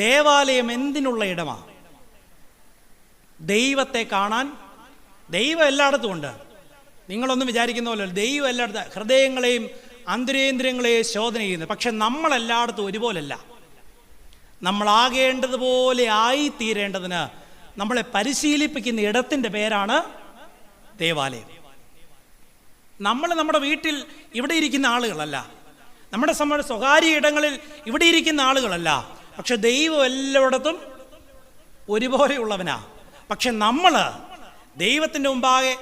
ദേവാലയം എന്തിനുള്ള ഇടമാണ്? ദൈവത്തെ കാണാൻ. ദൈവം എല്ലായിടത്തും ഉണ്ട്. നിങ്ങളൊന്നും വിചാരിക്കുന്ന പോലെ ദൈവം എല്ലായിടത്തും ഹൃദയങ്ങളെയും അന്തരേന്ദ്രിയങ്ങളെയും ശോധന ചെയ്യുന്നത്. പക്ഷെ നമ്മളെല്ലായിടത്തും ഒരുപോലല്ല. നമ്മളാകേണ്ടതുപോലെ ആയിത്തീരേണ്ടതിന് നമ്മളെ പരിശീലിപ്പിക്കുന്ന ഇടത്തിൻ്റെ പേരാണ് ദേവാലയം. നമ്മൾ നമ്മുടെ വീട്ടിൽ ഇവിടെ ഇരിക്കുന്ന ആളുകളല്ല, നമ്മുടെ സ്വകാര്യ ഇടങ്ങളിൽ ഇവിടെ ഇരിക്കുന്ന ആളുകളല്ല. പക്ഷെ ദൈവം എല്ലായിടത്തും ഒരുപോലെയുള്ളവനാ. പക്ഷെ നമ്മൾ ദൈവത്തിൻ്റെ മുമ്പാകെ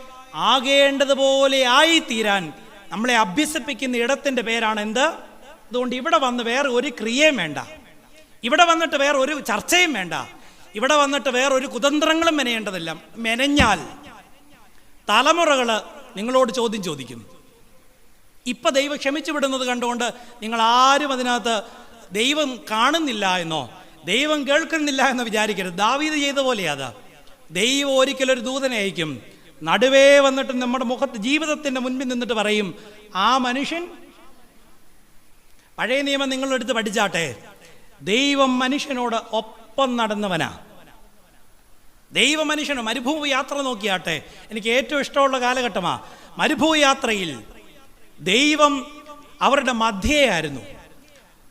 ആകേണ്ടതുപോലെ ആയിത്തീരാൻ നമ്മളെ അഭ്യസിപ്പിക്കുന്ന ഇടത്തിൻ്റെ പേരാണ് എന്ത്? അതുകൊണ്ട് ഇവിടെ വന്ന് വേറെ ഒരു ക്രിയയും വേണ്ട, ഇവിടെ വന്നിട്ട് വേറെ ഒരു ചർച്ചയും വേണ്ട, ഇവിടെ വന്നിട്ട് വേറെ ഒരു കുതന്ത്രങ്ങളും മെനയേണ്ടതില്ല. മെനഞ്ഞാൽ തലമുറകൾ നിങ്ങളോട് ചോദ്യം ചോദിക്കും. ഇപ്പം ദൈവം ക്ഷമിച്ചു വിടുന്നത് കണ്ടുകൊണ്ട് നിങ്ങൾ ആരും അതിനകത്ത് ദൈവം കാണുന്നില്ല എന്നോ ദൈവം കേൾക്കുന്നില്ല എന്നോ വിചാരിക്കരുത്. ദാവീദ് ചെയ്ത പോലെയാത്. ദൈവം ഒരിക്കലൊരു ദൂതനെ അയക്കും, നടുവേ വന്നിട്ട് നമ്മുടെ മുഖത്ത് ജീവിതത്തിൻ്റെ മുൻപിൽ നിന്നിട്ട് പറയും, ആ മനുഷ്യൻ, പഴയ നിയമം നിങ്ങളെടുത്ത് പഠിച്ചാട്ടെ, ദൈവം മനുഷ്യനോട് ഒപ്പം നടന്നവനാ. ദൈവ മനുഷ്യനോ മരുഭൂമി യാത്ര നോക്കിയാട്ടെ, എനിക്ക് ഏറ്റവും ഇഷ്ടമുള്ള കാലഘട്ടമാണ് മരുഭൂമി യാത്രയിൽ. ദൈവം അവരുടെ മധ്യേയായിരുന്നു.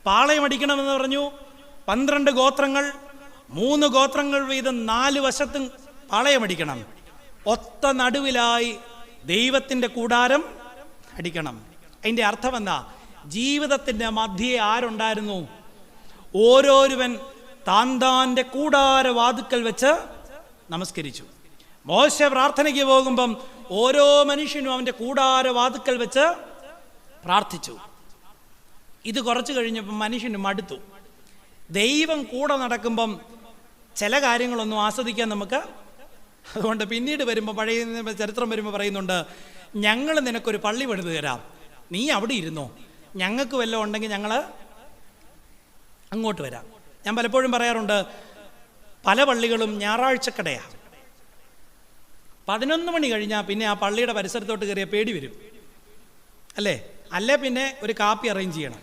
പാളയമടിക്കണമെന്ന് പറഞ്ഞു. 12 ഗോത്രങ്ങൾ, 3 ഗോത്രങ്ങൾ വീതം 4 വശത്തും പാളയമടിക്കണം. ഒത്ത നടുവിലായി ദൈവത്തിൻ്റെ കൂടാരം അടിക്കണം. അതിൻ്റെ അർത്ഥം എന്താ? ജീവിതത്തിൻ്റെ മധ്യേ ആരുണ്ടായിരുന്നു? ഓരോരുവൻ താന്താൻ്റെ കൂടാര വാതുക്കൽ വെച്ച് നമസ്കരിച്ചു. മോശ പ്രാർത്ഥനയ്ക്ക് പോകുമ്പം ഓരോ മനുഷ്യനും അവൻ്റെ കൂടാര വാതുക്കൽ വെച്ച് പ്രാർത്ഥിച്ചു. ഇത് കുറച്ച് കഴിഞ്ഞപ്പം മനുഷ്യന് മടുത്തു. ദൈവം കൂടെ നടക്കുമ്പം ചില കാര്യങ്ങളൊന്നും ആസ്വദിക്കാൻ നമുക്ക്, അതുകൊണ്ട് പിന്നീട് വരുമ്പോൾ പഴയ ചരിത്രം വരുമ്പോൾ പറയുന്നുണ്ട്, ഞങ്ങൾ നിനക്കൊരു പള്ളി പണിത് തരാം, നീ അവിടെ ഇരുന്നോ, ഞങ്ങൾക്ക് വല്ലതും ഉണ്ടെങ്കിൽ ഞങ്ങൾ അങ്ങോട്ട് വരാം. ഞാൻ പലപ്പോഴും പറയാറുണ്ട്, പല പള്ളികളും ഞായറാഴ്ചക്കടയാണ്. 11 മണി കഴിഞ്ഞാൽ പിന്നെ ആ പള്ളിയുടെ പരിസരത്തോട്ട് കയറിയ പേടി വരും, അല്ലേ? അല്ലേ പിന്നെ ഒരു കാപ്പി അറേഞ്ച് ചെയ്യണം,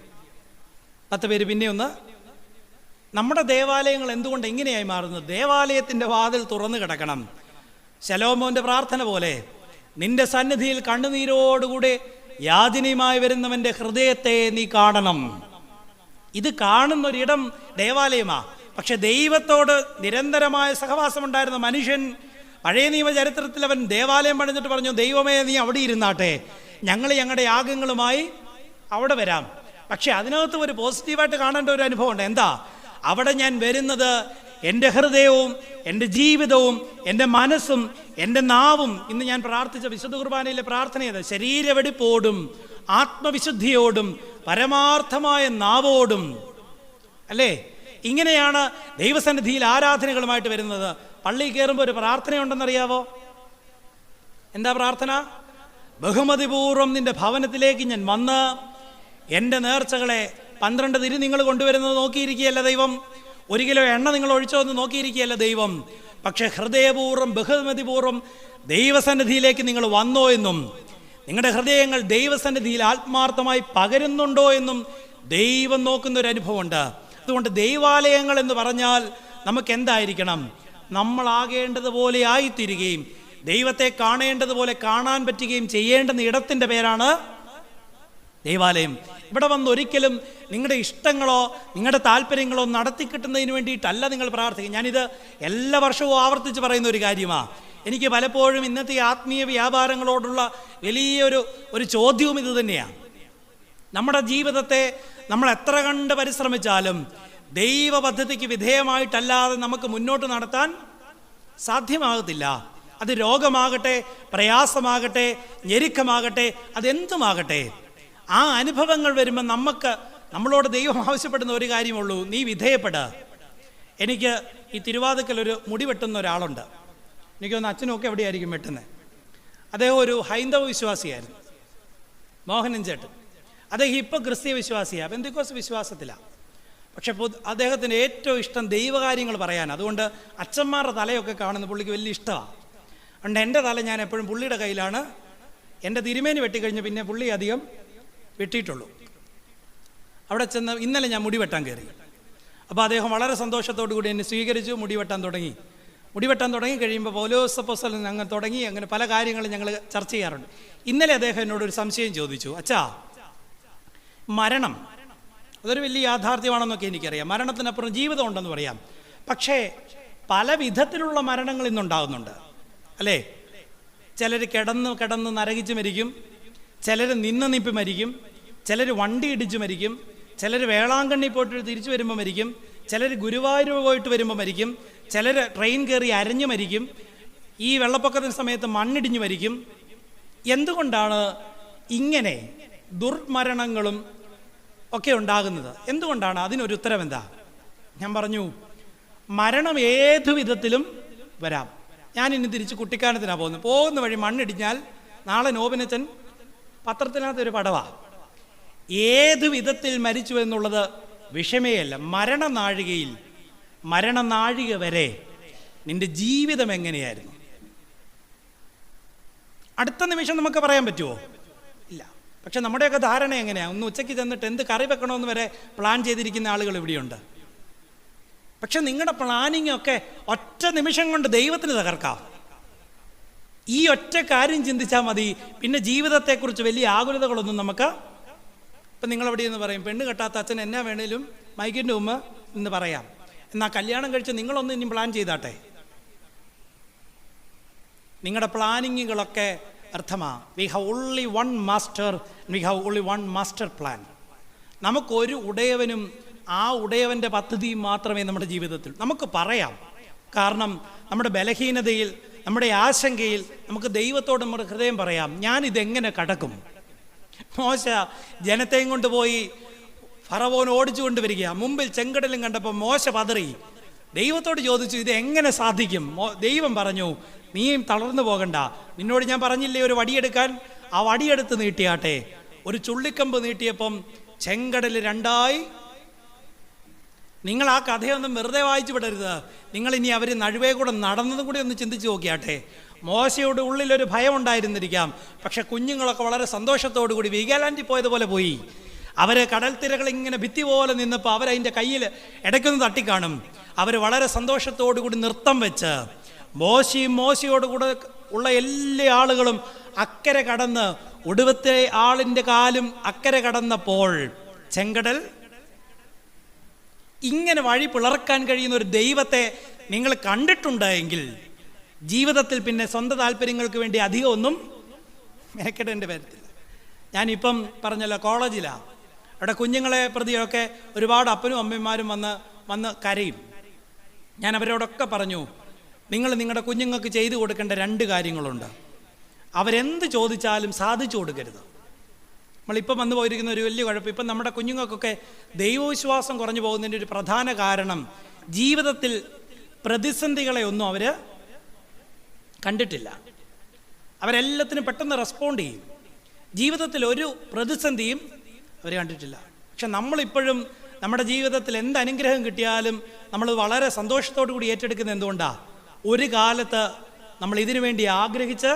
10 പേര് പിന്നെ ഒന്ന്. നമ്മുടെ ദേവാലയങ്ങൾ എന്തുകൊണ്ട് ഇങ്ങനെയായി മാറുന്നത്? ദേവാലയത്തിൻ്റെ വാതിൽ തുറന്നു കിടക്കണം. ശലോമോൻ്റെ പ്രാർത്ഥന പോലെ, നിന്റെ സന്നിധിയിൽ കണ്ണുനീരോടുകൂടെ യാചനയുമായി വരുന്നവൻ്റെ ഹൃദയത്തെ നീ കാണണം. ഇത് കാണുന്നൊരിടം ദേവാലയമാണ്. പക്ഷെ ദൈവത്തോട് നിരന്തരമായ സഹവാസമുണ്ടായിരുന്ന മനുഷ്യൻ, പഴയ നിയമ ചരിത്രത്തിൽ അവൻ ദേവാലയം പണിഞ്ഞിട്ട് പറഞ്ഞു, ദൈവമേ നീ അവിടെ ഇരുന്നാട്ടെ, ഞങ്ങൾ ഞങ്ങളുടെ യാഗങ്ങളുമായി അവിടെ വരാം. പക്ഷെ അതിനകത്ത് ഒരു പോസിറ്റീവായിട്ട് കാണേണ്ട ഒരു അനുഭവം ഉണ്ട്. എന്താ? അവിടെ ഞാൻ വരുന്നത് എൻ്റെ ഹൃദയവും എൻ്റെ ജീവിതവും എൻ്റെ മനസ്സും എൻ്റെ നാവും, ഇന്ന് ഞാൻ പ്രാർത്ഥിച്ച വിശുദ്ധ കുർബാനയിലെ പ്രാർത്ഥനയത്, ശരീരവെടിപ്പോടും ആത്മവിശുദ്ധിയോടും പരമാർത്ഥമായ നാവോടും, അല്ലേ? ഇങ്ങനെയാണ് ദൈവസന്നിധിയിൽ ആരാധനകളുമായിട്ട് വരുന്നത്. പള്ളിയിൽ കയറുമ്പോൾ ഒരു പ്രാർത്ഥനയുണ്ടെന്നറിയാവോ? എന്താ പ്രാർത്ഥന? ബഹുമതിപൂർവ്വം നിന്റെ ഭവനത്തിലേക്ക് ഞാൻ വന്ന് എൻ്റെ നേർച്ചകളെ 12 തിരി നിങ്ങൾ കൊണ്ടുവരുന്നത് നോക്കിയിരിക്കുകയല്ല ദൈവം, 1 കിലോ എണ്ണ നിങ്ങൾ ഒഴിച്ചോ എന്ന് നോക്കിയിരിക്കുകയല്ല ദൈവം. പക്ഷേ ഹൃദയപൂർവ്വം ബഹുമതിപൂർവ്വം ദൈവസന്നിധിയിലേക്ക് നിങ്ങൾ വന്നോ എന്നും നിങ്ങളുടെ ഹൃദയങ്ങൾ ദൈവസന്നിധിയിൽ ആത്മാർത്ഥമായി പകരുന്നുണ്ടോ എന്നും ദൈവം നോക്കുന്നൊരു അനുഭവമുണ്ട്. അതുകൊണ്ട് ദൈവാലയങ്ങൾ എന്ന് പറഞ്ഞാൽ നമുക്ക് എന്തായിരിക്കണം? നമ്മളാകേണ്ടതുപോലെ ആയിത്തീരുകയും ദൈവത്തെ കാണേണ്ടതുപോലെ കാണാൻ പറ്റുകയും ചെയ്യേണ്ടുന്ന ഇടത്തിൻ്റെ പേരാണ് ദൈവാലയം. ഇവിടെ വന്ന് ഒരിക്കലും നിങ്ങളുടെ ഇഷ്ടങ്ങളോ നിങ്ങളുടെ താല്പര്യങ്ങളോ നടത്തി കിട്ടുന്നതിന് വേണ്ടിയിട്ടല്ല നിങ്ങൾ പ്രാർത്ഥിക്കുക. ഞാനിത് എല്ലാ വർഷവും ആവർത്തിച്ച് പറയുന്ന ഒരു കാര്യമാണ്. എനിക്ക് പലപ്പോഴും ഇന്നത്തെ ആത്മീയ വ്യാപാരങ്ങളോടുള്ള വലിയൊരു ചോദ്യവും ഇത് തന്നെയാണ്. നമ്മുടെ ജീവിതത്തെ നമ്മൾ എത്ര കണ്ട് പരിശ്രമിച്ചാലും ദൈവ പദ്ധതിക്ക് വിധേയമായിട്ടല്ലാതെ നമുക്ക് മുന്നോട്ട് നടത്താൻ സാധ്യമാകത്തില്ല. അത് രോഗമാകട്ടെ, പ്രയാസമാകട്ടെ, ഞെരുക്കമാകട്ടെ, അതെന്തുമാകട്ടെ. ആ അനുഭവങ്ങൾ വരുമ്പോൾ നമ്മളോട് ദൈവം ആവശ്യപ്പെടുന്ന ഒരു കാര്യമുള്ളൂ, നീ വിധേയപ്പെടുക. എനിക്ക് ഈ തിരുവാതിക്കൽ ഒരു മുടി വെട്ടുന്ന ഒരാളുണ്ട്. എനിക്കൊന്ന് അച്ഛനൊക്കെ എവിടെയായിരിക്കും വെട്ടുന്നത്. അദ്ദേഹം ഒരു ഹൈന്ദവ വിശ്വാസിയായിരുന്നു, മോഹനൻ ചേട്ടൻ. അദ്ദേഹം ഇപ്പോൾ ക്രിസ്തീയ വിശ്വാസിയാണ്, പെന്തക്കോസ്ത് വിശ്വാസത്തിലാണ്. പക്ഷെ അദ്ദേഹത്തിന് ഏറ്റവും ഇഷ്ടം ദൈവകാര്യങ്ങൾ പറയാൻ. അതുകൊണ്ട് അച്ഛന്മാരുടെ തലയൊക്കെ കാണുന്ന പുള്ളിക്ക് വലിയ ഇഷ്ടമാണ്. അതുകൊണ്ട് എൻ്റെ തല ഞാൻ എപ്പോഴും പുള്ളിയുടെ കയ്യിലാണ്. എൻ്റെ തിരുമേനി വെട്ടിക്കഴിഞ്ഞ് പിന്നെ പുള്ളി അധികം വെട്ടിയിട്ടുള്ളൂ. അവിടെ ചെന്ന് ഇന്നലെ ഞാൻ മുടി വെട്ടാൻ കയറി. അപ്പോൾ അദ്ദേഹം വളരെ സന്തോഷത്തോടു കൂടി എന്നെ സ്വീകരിച്ചു. മുടിവെട്ടാൻ തുടങ്ങി കഴിയുമ്പോൾ പൗലോസ് അപ്പോസ്തലൻ അങ്ങ് തുടങ്ങി. അങ്ങനെ പല കാര്യങ്ങളും ഞങ്ങൾ ചർച്ച ചെയ്യാറുണ്ട്. ഇന്നലെ അദ്ദേഹം എന്നോടൊരു സംശയം ചോദിച്ചു. അച്ഛാ, മരണം അതൊരു വലിയ യാഥാർത്ഥ്യമാണെന്നൊക്കെ എനിക്കറിയാം. മരണത്തിനപ്പുറം ജീവിതം ഉണ്ടെന്ന് പറയാം. പക്ഷേ പല വിധത്തിലുള്ള മരണങ്ങൾ ഇന്നുണ്ടാകുന്നുണ്ട്, അല്ലേ? ചിലർ കിടന്ന് നരകിച്ച് മരിക്കും, ചിലർ നിപ്പി മരിക്കും, ചിലർ വണ്ടി ഇടിച്ച് മരിക്കും, ചിലർ വേളാങ്കണ്ണി പോയിട്ട് തിരിച്ചു വരുമ്പോൾ മരിക്കും, ചിലർ ഗുരുവായൂർ പോയിട്ട് വരുമ്പോൾ മരിക്കും, ചിലർ ട്രെയിൻ കയറി അരഞ്ഞു മരിക്കും, ഈ വെള്ളപ്പൊക്കത്തിന് സമയത്ത് മണ്ണിടിഞ്ഞ് മരിക്കും. എന്തുകൊണ്ടാണ് ഇങ്ങനെ ദുർമരണങ്ങളും ഒക്കെ ഉണ്ടാകുന്നത്? എന്തുകൊണ്ടാണ്? അതിനൊരു ഉത്തരം എന്താ? ഞാൻ പറഞ്ഞു, മരണം ഏതു വിധത്തിലും വരാം. ഞാനിനി തിരിച്ച് കുട്ടിക്കാനത്തിനാണ് പോകുന്ന വഴി മണ്ണിടിഞ്ഞാൽ നാളെ നോബിനച്ചൻ പത്രത്തിനകത്തൊരു പടവാ. ഏതു വിധത്തിൽ മരിച്ചു എന്നുള്ളത് വിഷമേയല്ല. മരണനാഴിക വരെ നിന്റെ ജീവിതം എങ്ങനെയായിരുന്നു? അടുത്ത നിമിഷം നമുക്ക് പറയാൻ പറ്റുമോ? ഇല്ല. പക്ഷെ നമ്മുടെയൊക്കെ ധാരണ എങ്ങനെയാണ്? ഒന്ന് ഉച്ചയ്ക്ക് ചെന്നിട്ട് എന്ത് കറി വെക്കണമെന്ന് വരെ പ്ലാൻ ചെയ്തിരിക്കുന്ന ആളുകൾ ഇവിടെയുണ്ട്. പക്ഷെ നിങ്ങളുടെ പ്ലാനിങ് ഒക്കെ ഒറ്റ നിമിഷം കൊണ്ട് ദൈവത്തിന് തകർക്കാം. ഈ ഒറ്റ കാര്യം ചിന്തിച്ചാൽ മതി. പിന്നെ ജീവിതത്തെക്കുറിച്ച് വലിയ ആകുലതകളൊന്നും നമുക്ക്. ഇപ്പം നിങ്ങളെവിടെ നിന്ന് പറയും, പെണ്ണ് കെട്ടാത്ത അച്ഛൻ എന്നാ വേണേലും മൈക്കിൻ്റെ ഉമ്മ എന്ന് പറയാം. എന്നാൽ കല്യാണം കഴിച്ച് നിങ്ങളൊന്ന് ഇനി പ്ലാൻ ചെയ്താട്ടെ. നിങ്ങളുടെ പ്ലാനിങ്ങുകളൊക്കെ അർത്ഥമാണ്. We have only one master, we have only one master plan. നമുക്കൊരു ഉടയവനും ആ ഉടയവൻ്റെ പദ്ധതിയും മാത്രമേ നമ്മുടെ ജീവിതത്തിൽ നമുക്ക് പറയാം. കാരണം നമ്മുടെ ബലഹീനതയിൽ, നമ്മുടെ ആശങ്കയിൽ നമുക്ക് ദൈവത്തോട് നമ്മുടെ ഹൃദയം പറയാം, ഞാനിതെങ്ങനെ കടക്കും? മോശ ജനത്തെയും കൊണ്ടുപോയി ഫറവോൻ ഓടിച്ചു കൊണ്ടുവരിക. മുമ്പിൽ ചെങ്കടലും കണ്ടപ്പോൾ മോശ പതറി. ദൈവത്തോട് ചോദിച്ചു, ഇത് എങ്ങനെ സാധിക്കും? ദൈവം പറഞ്ഞു, നീയും തളർന്നു പോകണ്ട. നിന്നോട് ഞാൻ പറഞ്ഞില്ലേ ഒരു വടിയെടുക്കാൻ? ആ വടിയെടുത്ത് നീട്ടിയാട്ടെ. ഒരു ചുള്ളിക്കമ്പ് നീട്ടിയപ്പം ചെങ്കടൽ രണ്ടായി. നിങ്ങൾ ആ കഥയൊന്നും വെറുതെ വായിച്ചു വിടരുത്. നിങ്ങളിനി അവർ നടുവേ കൂടെ നടന്നതും കൂടി ഒന്ന് ചിന്തിച്ച് നോക്കിയാട്ടെ. മോശയുടെ ഉള്ളിലൊരു ഭയം ഉണ്ടായിരുന്നിരിക്കാം, പക്ഷെ കുഞ്ഞുങ്ങളൊക്കെ വളരെ സന്തോഷത്തോടു കൂടി വീഗാലാൻഡിൽ പോയതുപോലെ പോയി. അവർ കടൽ തിരകൾ ഇങ്ങനെ ഭിത്തി പോലെ നിന്നപ്പോൾ അവരതിൻ്റെ കയ്യിൽ ഇടയ്ക്കൊന്ന് തട്ടിക്കാണും. അവർ വളരെ സന്തോഷത്തോടു കൂടി നൃത്തം വെച്ച് മോശയോട് കൂടെ ഉള്ള എല്ലാ ആളുകളും അക്കരെ കടന്ന് ഒടുവത്തെ ആളിൻ്റെ കാലും അക്കരെ കടന്നപ്പോൾ ചെങ്കടൽ ഇങ്ങനെ വഴി പിളർക്കാൻ കഴിയുന്ന ഒരു ദൈവത്തെ നിങ്ങൾ കണ്ടിട്ടുണ്ടെങ്കിൽ ജീവിതത്തിൽ പിന്നെ സ്വന്തം താല്പര്യങ്ങൾക്ക് വേണ്ടി അധികം ഒന്നും മെനക്കെടേണ്ടി വരത്തില്ല. ഞാനിപ്പം പറഞ്ഞല്ലോ, കോളേജിലാണ്. അവിടെ കുഞ്ഞുങ്ങളെ പ്രതിയൊക്കെ ഒരുപാട് അപ്പനും അമ്മമാരും വന്ന് കരയും. ഞാൻ അവരോടൊക്കെ പറഞ്ഞു, നിങ്ങൾ നിങ്ങളുടെ കുഞ്ഞുങ്ങൾക്ക് ചെയ്തു കൊടുക്കേണ്ട 2 കാര്യങ്ങളുണ്ട്. അവരെന്ത് ചോദിച്ചാലും സാധിച്ചു കൊടുക്കരുത്. നമ്മളിപ്പം വന്നു പോയിരിക്കുന്ന ഒരു വലിയ കുഴപ്പം, ഇപ്പം നമ്മുടെ കുഞ്ഞുങ്ങൾക്കൊക്കെ ദൈവവിശ്വാസം കുറഞ്ഞു പോകുന്നതിൻ്റെ ഒരു പ്രധാന കാരണം ജീവിതത്തിൽ പ്രതിസന്ധികളെ ഒന്നും അവർ കണ്ടിട്ടില്ല. അവരെല്ലാത്തിനും പെട്ടെന്ന് റെസ്പോണ്ട് ചെയ്യും. ജീവിതത്തിൽ ഒരു പ്രതിസന്ധിയും അവർ കണ്ടിട്ടില്ല. പക്ഷെ നമ്മളിപ്പോഴും നമ്മുടെ ജീവിതത്തിൽ എന്ത് അനുഗ്രഹം കിട്ടിയാലും നമ്മൾ വളരെ സന്തോഷത്തോടു കൂടി ഏറ്റെടുക്കുന്നത് എന്തുകൊണ്ടാണ്? ഒരു കാലത്ത് നമ്മൾ ഇതിനു വേണ്ടി ആഗ്രഹിച്ച്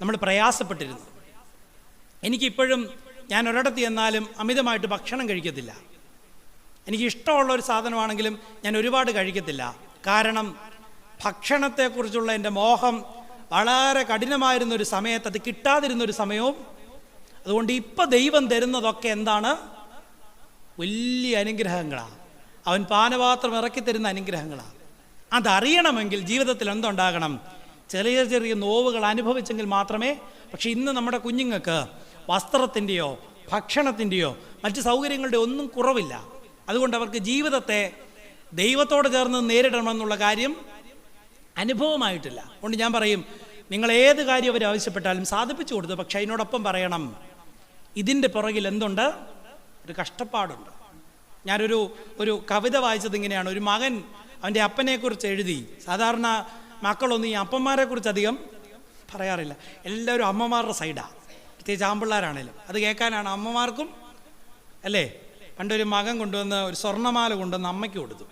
നമ്മൾ പ്രയാസപ്പെട്ടിരുന്നു. എനിക്കിപ്പോഴും ഞാൻ ഒരിടത്ത് ചെന്നാലും അമിതമായിട്ട് ഭക്ഷണം കഴിക്കത്തില്ല. എനിക്ക് ഇഷ്ടമുള്ള ഒരു സാധനമാണെങ്കിലും ഞാൻ ഒരുപാട് കഴിക്കത്തില്ല. കാരണം ഭക്ഷണത്തെക്കുറിച്ചുള്ള എൻ്റെ മോഹം വളരെ കഠിനമായിരുന്നൊരു സമയത്ത് അത് കിട്ടാതിരുന്നൊരു സമയവും. അതുകൊണ്ട് ഇപ്പം ദൈവം തരുന്നതൊക്കെ എന്താണ്? വലിയ അനുഗ്രഹങ്ങളാണ്. അവൻ പാനപാത്രം ഇറക്കി തരുന്ന അനുഗ്രഹങ്ങളാണ്. അതറിയണമെങ്കിൽ ജീവിതത്തിൽ എന്തുണ്ടാകണം? ചെറിയ ചെറിയ നോവുകൾ അനുഭവിച്ചെങ്കിൽ മാത്രമേ. പക്ഷെ ഇന്ന് നമ്മുടെ കുഞ്ഞുങ്ങൾക്ക് വസ്ത്രത്തിൻ്റെയോ ഭക്ഷണത്തിൻ്റെയോ മറ്റ് സൗകര്യങ്ങളുടെ ഒന്നും കുറവില്ല. അതുകൊണ്ട് അവർക്ക് ജീവിതത്തെ ദൈവത്തോട് ചേർന്ന് നേരിടണമെന്നുള്ള കാര്യം അനുഭവമായിട്ടില്ല. അതുകൊണ്ട് ഞാൻ പറയും, നിങ്ങൾ ഏത് കാര്യം അവർ ആവശ്യപ്പെട്ടാലും സാധിപ്പിച്ചു കൊടുത്തു. പക്ഷെ അതിനോടൊപ്പം പറയണം, ഇതിൻ്റെ പുറകിൽ എന്തുണ്ട്? ഒരു കഷ്ടപ്പാടുണ്ട്. ഞാനൊരു കവിത വായിച്ചത് ഇങ്ങനെയാണ്. ഒരു മകൻ അവൻ്റെ അപ്പനെക്കുറിച്ച് എഴുതി. സാധാരണ മക്കളൊന്നും ഈ അപ്പന്മാരെക്കുറിച്ച് അധികം പറയാറില്ല. എല്ലാവരും അമ്മമാരുടെ സൈഡാണ്, പ്രത്യേകിച്ച് ആമ്പിള്ളേരാണേലും. അത് കേൾക്കാനാണ് അമ്മമാർക്കും, അല്ലേ? പണ്ടൊരു മകൻ കൊണ്ടുവന്ന് ഒരു സ്വർണ്ണമാല കൊണ്ടുവന്ന് അമ്മയ്ക്ക് കൊടുത്തു.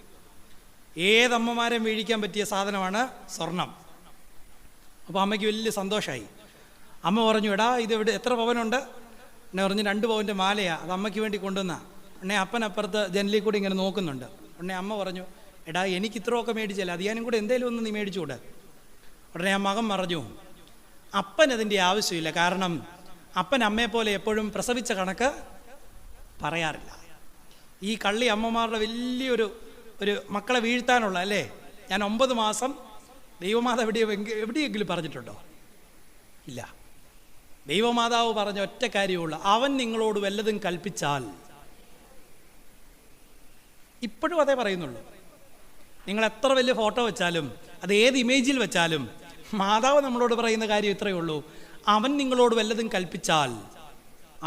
ഏതമ്മമാരെയും വീഴിക്കാൻ പറ്റിയ സാധനമാണ് സ്വർണം. അപ്പോൾ അമ്മയ്ക്ക് വലിയ സന്തോഷമായി. അമ്മ പറഞ്ഞു, എടാ ഇത് എത്ര പവനുണ്ട്? എന്നെ പറഞ്ഞു 2 പവൻ്റെ മാലയാണ്, അത് അമ്മയ്ക്ക് വേണ്ടി കൊണ്ടുവന്ന. ഉടനെ അപ്പനപ്പുറത്ത് ജനലിൽ കൂടി ഇങ്ങനെ നോക്കുന്നുണ്ട്. ഉടനെ അമ്മ പറഞ്ഞു, എടാ എനിക്ക് ഇത്രയൊക്കെ മേടിച്ചില്ല, അത് ഞാനും കൂടെ എന്തേലും ഒന്ന് നീ മേടിച്ചുകൂടെ? ഉടനെ ആ മകൻ പറഞ്ഞു, അപ്പനതിൻ്റെ ആവശ്യമില്ല, കാരണം അപ്പൻ അമ്മയെപ്പോലെ എപ്പോഴും പ്രസവിച്ച കണക്ക് പറയാറില്ല. ഈ കള്ളി അമ്മമാരുടെ വലിയൊരു മക്കളെ വീഴ്ത്താനുള്ള അല്ലേ. ഞാൻ 9 മാസം ദൈവമാതാവ് എവിടെയെങ്കിലും പറഞ്ഞിട്ടുണ്ടോ? ഇല്ല. ദൈവമാതാവ് പറഞ്ഞ ഒറ്റ കാര്യമുള്ളൂ, അവൻ നിങ്ങളോട് വല്ലതും കൽപ്പിച്ചാൽ. ഇപ്പോഴും അതേ പറയുന്നുള്ളൂ. നിങ്ങൾ എത്ര വലിയ ഫോട്ടോ വെച്ചാലും, അത് ഏത് ഇമേജിൽ വെച്ചാലും, മാതാവ് നമ്മളോട് പറയുന്ന കാര്യം ഇത്രയേ ഉള്ളൂ, അവൻ നിങ്ങളോട് വല്ലതും കൽപ്പിച്ചാൽ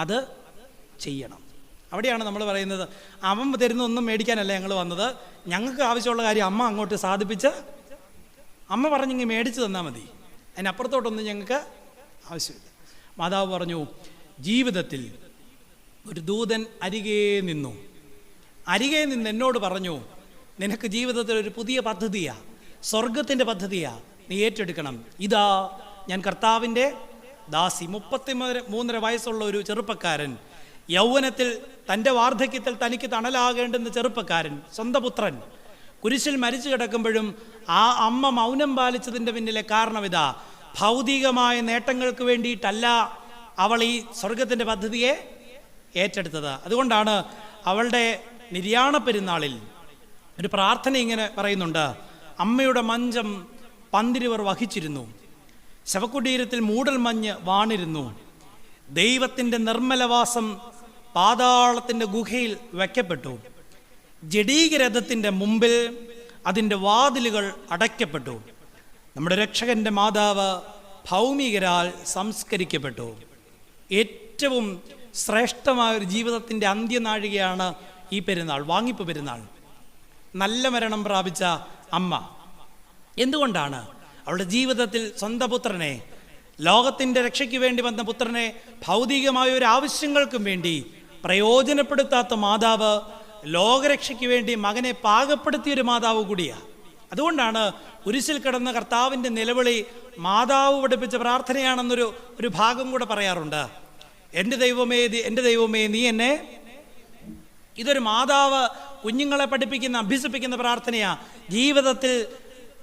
അത് ചെയ്യണം. അവിടെയാണ് നമ്മൾ പറയുന്നത്, അവൻ തരുന്ന ഒന്നും മേടിക്കാനല്ല ഞങ്ങൾ വന്നത്, ഞങ്ങൾക്ക് ആവശ്യമുള്ള കാര്യം അമ്മ അങ്ങോട്ട് സാധിപ്പിച്ച് അമ്മ പറഞ്ഞിങ്ങനെ മേടിച്ചു തന്നാൽ മതി, അതിനപ്പുറത്തോട്ടൊന്നും ഞങ്ങൾക്ക് ആവശ്യമില്ല. മാതാവ് പറഞ്ഞു, ജീവിതത്തിൽ ഒരു ദൂതൻ അരികെ നിന്ന് എന്നോട് പറഞ്ഞു, നിനക്ക് ജീവിതത്തിൽ ഒരു പുതിയ പദ്ധതിയാ, സ്വർഗത്തിൻ്റെ പദ്ധതിയാ, നീ ഏറ്റെടുക്കണം. ഇതാ ഞാൻ കർത്താവിൻ്റെ ദാസി. 33 വയസ്സുള്ള ഒരു ചെറുപ്പക്കാരൻ, യൗവനത്തിൽ തൻ്റെ വാർദ്ധക്യത്തിൽ തനിക്ക് തണലാകേണ്ടുന്ന ചെറുപ്പക്കാരൻ, സ്വന്തം പുത്രൻ കുരിശിൽ മരിച്ചു കിടക്കുമ്പോഴും ആ അമ്മ മൗനം പാലിച്ചതിൻ്റെ പിന്നിലെ കാരണം ഇതാ, ഭൗതികമായ നേട്ടങ്ങൾക്ക് വേണ്ടിയിട്ടല്ല അവൾ ഈ സ്വർഗത്തിൻ്റെ പദ്ധതിയെ ഏറ്റെടുത്തത്. അതുകൊണ്ടാണ് അവളുടെ നിര്യാണ പെരുന്നാളിൽ ഒരു പ്രാർത്ഥന ഇങ്ങനെ പറയുന്നുണ്ട്, അമ്മയുടെ മഞ്ചം പന്തിരുവർ വഹിച്ചിരുന്നു, ശവകുടീരത്തിൽ മൂടൽമഞ്ഞ് വാണിരുന്നു, ദൈവത്തിൻ്റെ നിർമ്മലവാസം പാതാളത്തിൻ്റെ ഗുഹയിൽ വയ്ക്കപ്പെട്ടു, ജഡീകരഥത്തിൻ്റെ മുമ്പിൽ അതിൻ്റെ വാതിലുകൾ അടയ്ക്കപ്പെട്ടു, നമ്മുടെ രക്ഷകൻ്റെ മാതാവ് ഭൗമികരാൽ സംസ്കരിക്കപ്പെട്ടു. ഏറ്റവും ശ്രേഷ്ഠമായ ഒരു ജീവിതത്തിൻ്റെ അന്ത്യനാഴികയാണ് ഈ പെരുന്നാൾ, വാങ്ങിപ്പ് പെരുന്നാൾ. നല്ല മരണം പ്രാപിച്ച അമ്മ എന്തുകൊണ്ടാണ് അവളുടെ ജീവിതത്തിൽ സ്വന്തം പുത്രനെ, ലോകത്തിൻ്റെ രക്ഷയ്ക്ക് വേണ്ടി വന്ന പുത്രനെ ഭൗതികമായ ഒരു ആവശ്യങ്ങൾക്കും വേണ്ടി പ്രയോജനപ്പെടുത്താത്ത മാതാവ് ലോകരക്ഷയ്ക്ക് വേണ്ടി മകനെ പാകപ്പെടുത്തിയൊരു മാതാവ് കൂടിയാണ്. അതുകൊണ്ടാണ് കുരിശിൽ കിടന്ന കർത്താവിൻ്റെ നിലവിളി മാതാവ് പഠിപ്പിച്ച പ്രാർത്ഥനയാണെന്നൊരു ഭാഗം കൂടെ പറയാറുണ്ട്. എൻ്റെ ദൈവമേ നീ എന്നെ. ഇതൊരു മാതാവ് കുഞ്ഞുങ്ങളെ പഠിപ്പിക്കുന്ന, അഭ്യസിപ്പിക്കുന്ന പ്രാർത്ഥനയാണ്. ജീവിതത്തിൽ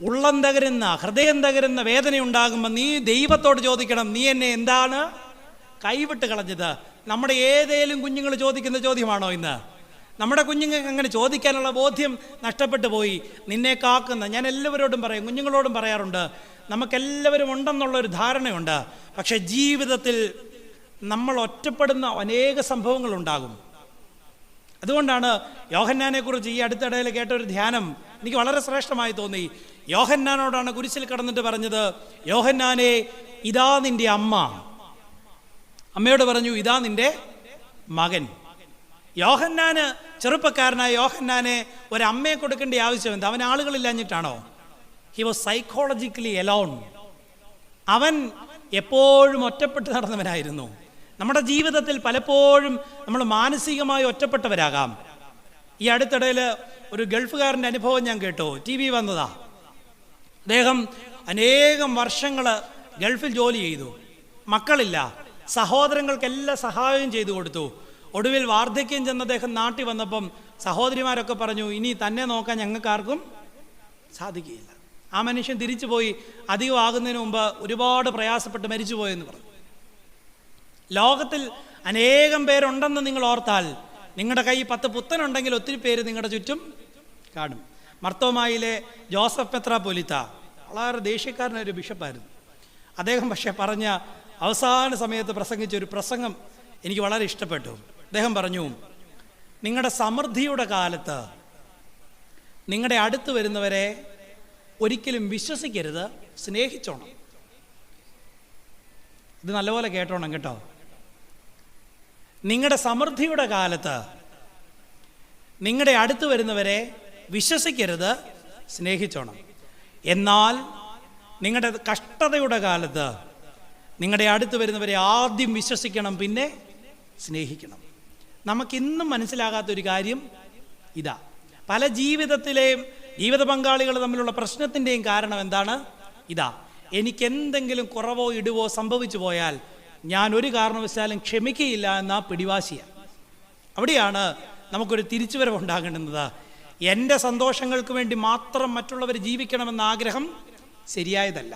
ഉള്ളം തകരുന്ന, ഹൃദയം തകരുന്ന വേദനയുണ്ടാകുമ്പോൾ നീ ദൈവത്തോട് ചോദിക്കണം, നീ എന്നെ എന്താണ് കൈവിട്ട് കളഞ്ഞത്? നമ്മുടെ ഏതേലും കുഞ്ഞുങ്ങൾ ചോദിക്കുന്ന ചോദ്യമാണോ ഇന്ന്? നമ്മുടെ കുഞ്ഞുങ്ങൾക്ക് അങ്ങനെ ചോദിക്കാനുള്ള ബോധ്യം നഷ്ടപ്പെട്ടു പോയി. നിന്നെ കാക്കുന്ന, ഞാൻ എല്ലാവരോടും പറയും, കുഞ്ഞുങ്ങളോടും പറയാറുണ്ട്, നമുക്കെല്ലാവരും ഉണ്ടെന്നുള്ളൊരു ധാരണയുണ്ട്. പക്ഷെ ജീവിതത്തിൽ നമ്മൾ ഒറ്റപ്പെടുന്ന അനേക സംഭവങ്ങളുണ്ടാകും. അതുകൊണ്ടാണ് യോഹന്നാനെക്കുറിച്ച് ഈ അടുത്തിടയിൽ കേട്ടൊരു ധ്യാനം എനിക്ക് വളരെ ശ്രേഷ്ഠമായി തോന്നി. യോഹന്നാനോടാണ് കുരിശിൽ കടന്നിട്ട് പറഞ്ഞത്, യോഹന്നാനെ ഇതാ നിന്റെ അമ്മ. അമ്മയോട് പറഞ്ഞു, ഇതാ നിന്റെ മകൻ. യോഹന്നാന്, ചെറുപ്പക്കാരനായ യോഹന്നാനെ ഒരമ്മയെ കൊടുക്കേണ്ട ആവശ്യം എന്താ? അവൻ ആളുകളില്ലാഞ്ഞിട്ടാണോ? He was psychologically alone. അവൻ എപ്പോഴും ഒറ്റപ്പെട്ട് നടന്നവനായിരുന്നു. നമ്മുടെ ജീവിതത്തിൽ പലപ്പോഴും നമ്മൾ മാനസികമായി ഒറ്റപ്പെട്ടവരാകാം. ഈ അടുത്തിടയിൽ ഒരു ഗൾഫുകാരൻ്റെ അനുഭവം ഞാൻ കേട്ടു, TV വന്നതാ. അദ്ദേഹം അനേകം വർഷങ്ങൾ ഗൾഫിൽ ജോലി ചെയ്തു, മക്കളില്ല, സഹോദരങ്ങൾക്കെല്ലാം സഹായം ചെയ്തു കൊടുത്തു. ഒടുവിൽ വാർദ്ധക്യം ചെന്ന് അദ്ദേഹം നാട്ടിൽ വന്നപ്പം സഹോദരിമാരൊക്കെ പറഞ്ഞു, ഇനി തന്നെ നോക്കാൻ ഞങ്ങൾക്കാർക്കും സാധിക്കുകയില്ല. ആ മനുഷ്യൻ തിരിച്ചു പോയി. അധികം ആകുന്നതിന് മുമ്പ് ഒരുപാട് പ്രയാസപ്പെട്ട് മരിച്ചു പോയെന്ന് പറഞ്ഞു. ലോകത്തിൽ അനേകം പേരുണ്ടെന്ന് നിങ്ങൾ ഓർത്താൽ, നിങ്ങളുടെ കൈ 10 പുത്തനുണ്ടെങ്കിൽ ഒത്തിരി പേര് നിങ്ങളുടെ ചുറ്റും കാണും. മർത്തോമായിലെ ജോസഫ് മെത്രാപ്പൊലീത്ത വളരെ ദേഷ്യക്കാരനൊരു ബിഷപ്പായിരുന്നു. അദ്ദേഹം പക്ഷേ പറഞ്ഞ അവസാന സമയത്ത് പ്രസംഗിച്ചൊരു പ്രസംഗം എനിക്ക് വളരെ ഇഷ്ടപ്പെട്ടു. അദ്ദേഹം പറഞ്ഞു, നിങ്ങളുടെ സമൃദ്ധിയുടെ കാലത്ത് നിങ്ങളുടെ അടുത്ത് വരുന്നവരെ ഒരിക്കലും വിശ്വസിക്കരുത്, സ്നേഹിച്ചോണം. ഇത് നല്ലപോലെ കേട്ടോണം കേട്ടോ. നിങ്ങളുടെ സമൃദ്ധിയുടെ കാലത്ത് നിങ്ങളുടെ അടുത്ത് വരുന്നവരെ വിശ്വസിക്കരുത്, സ്നേഹിച്ചോണം. എന്നാൽ നിങ്ങളുടെ കഷ്ടതയുടെ കാലത്ത് നിങ്ങളുടെ അടുത്ത് വരുന്നവരെ ആദ്യം വിശ്വസിക്കണം, പിന്നെ സ്നേഹിക്കണം. നമുക്കിന്നും മനസ്സിലാകാത്തൊരു കാര്യം ഇതാ. പല ജീവിത പങ്കാളികൾ തമ്മിലുള്ള പ്രശ്നത്തിൻ്റെയും കാരണം എന്താണ്? ഇതാ, എനിക്കെന്തെങ്കിലും കുറവോ ഇടിവോ സംഭവിച്ചു പോയാൽ ഞാൻ ഒരു കാരണവശാലും ക്ഷമിക്കുകയില്ല എന്ന പിടിവാശിയാണ്. അവിടെയാണ് നമുക്കൊരു തിരിച്ചുവരവ് ഉണ്ടാകേണ്ടുന്നത്. എൻ്റെ സന്തോഷങ്ങൾക്ക് വേണ്ടി മാത്രം മറ്റുള്ളവർ ജീവിക്കണമെന്ന ആഗ്രഹം ശരിയായതല്ല.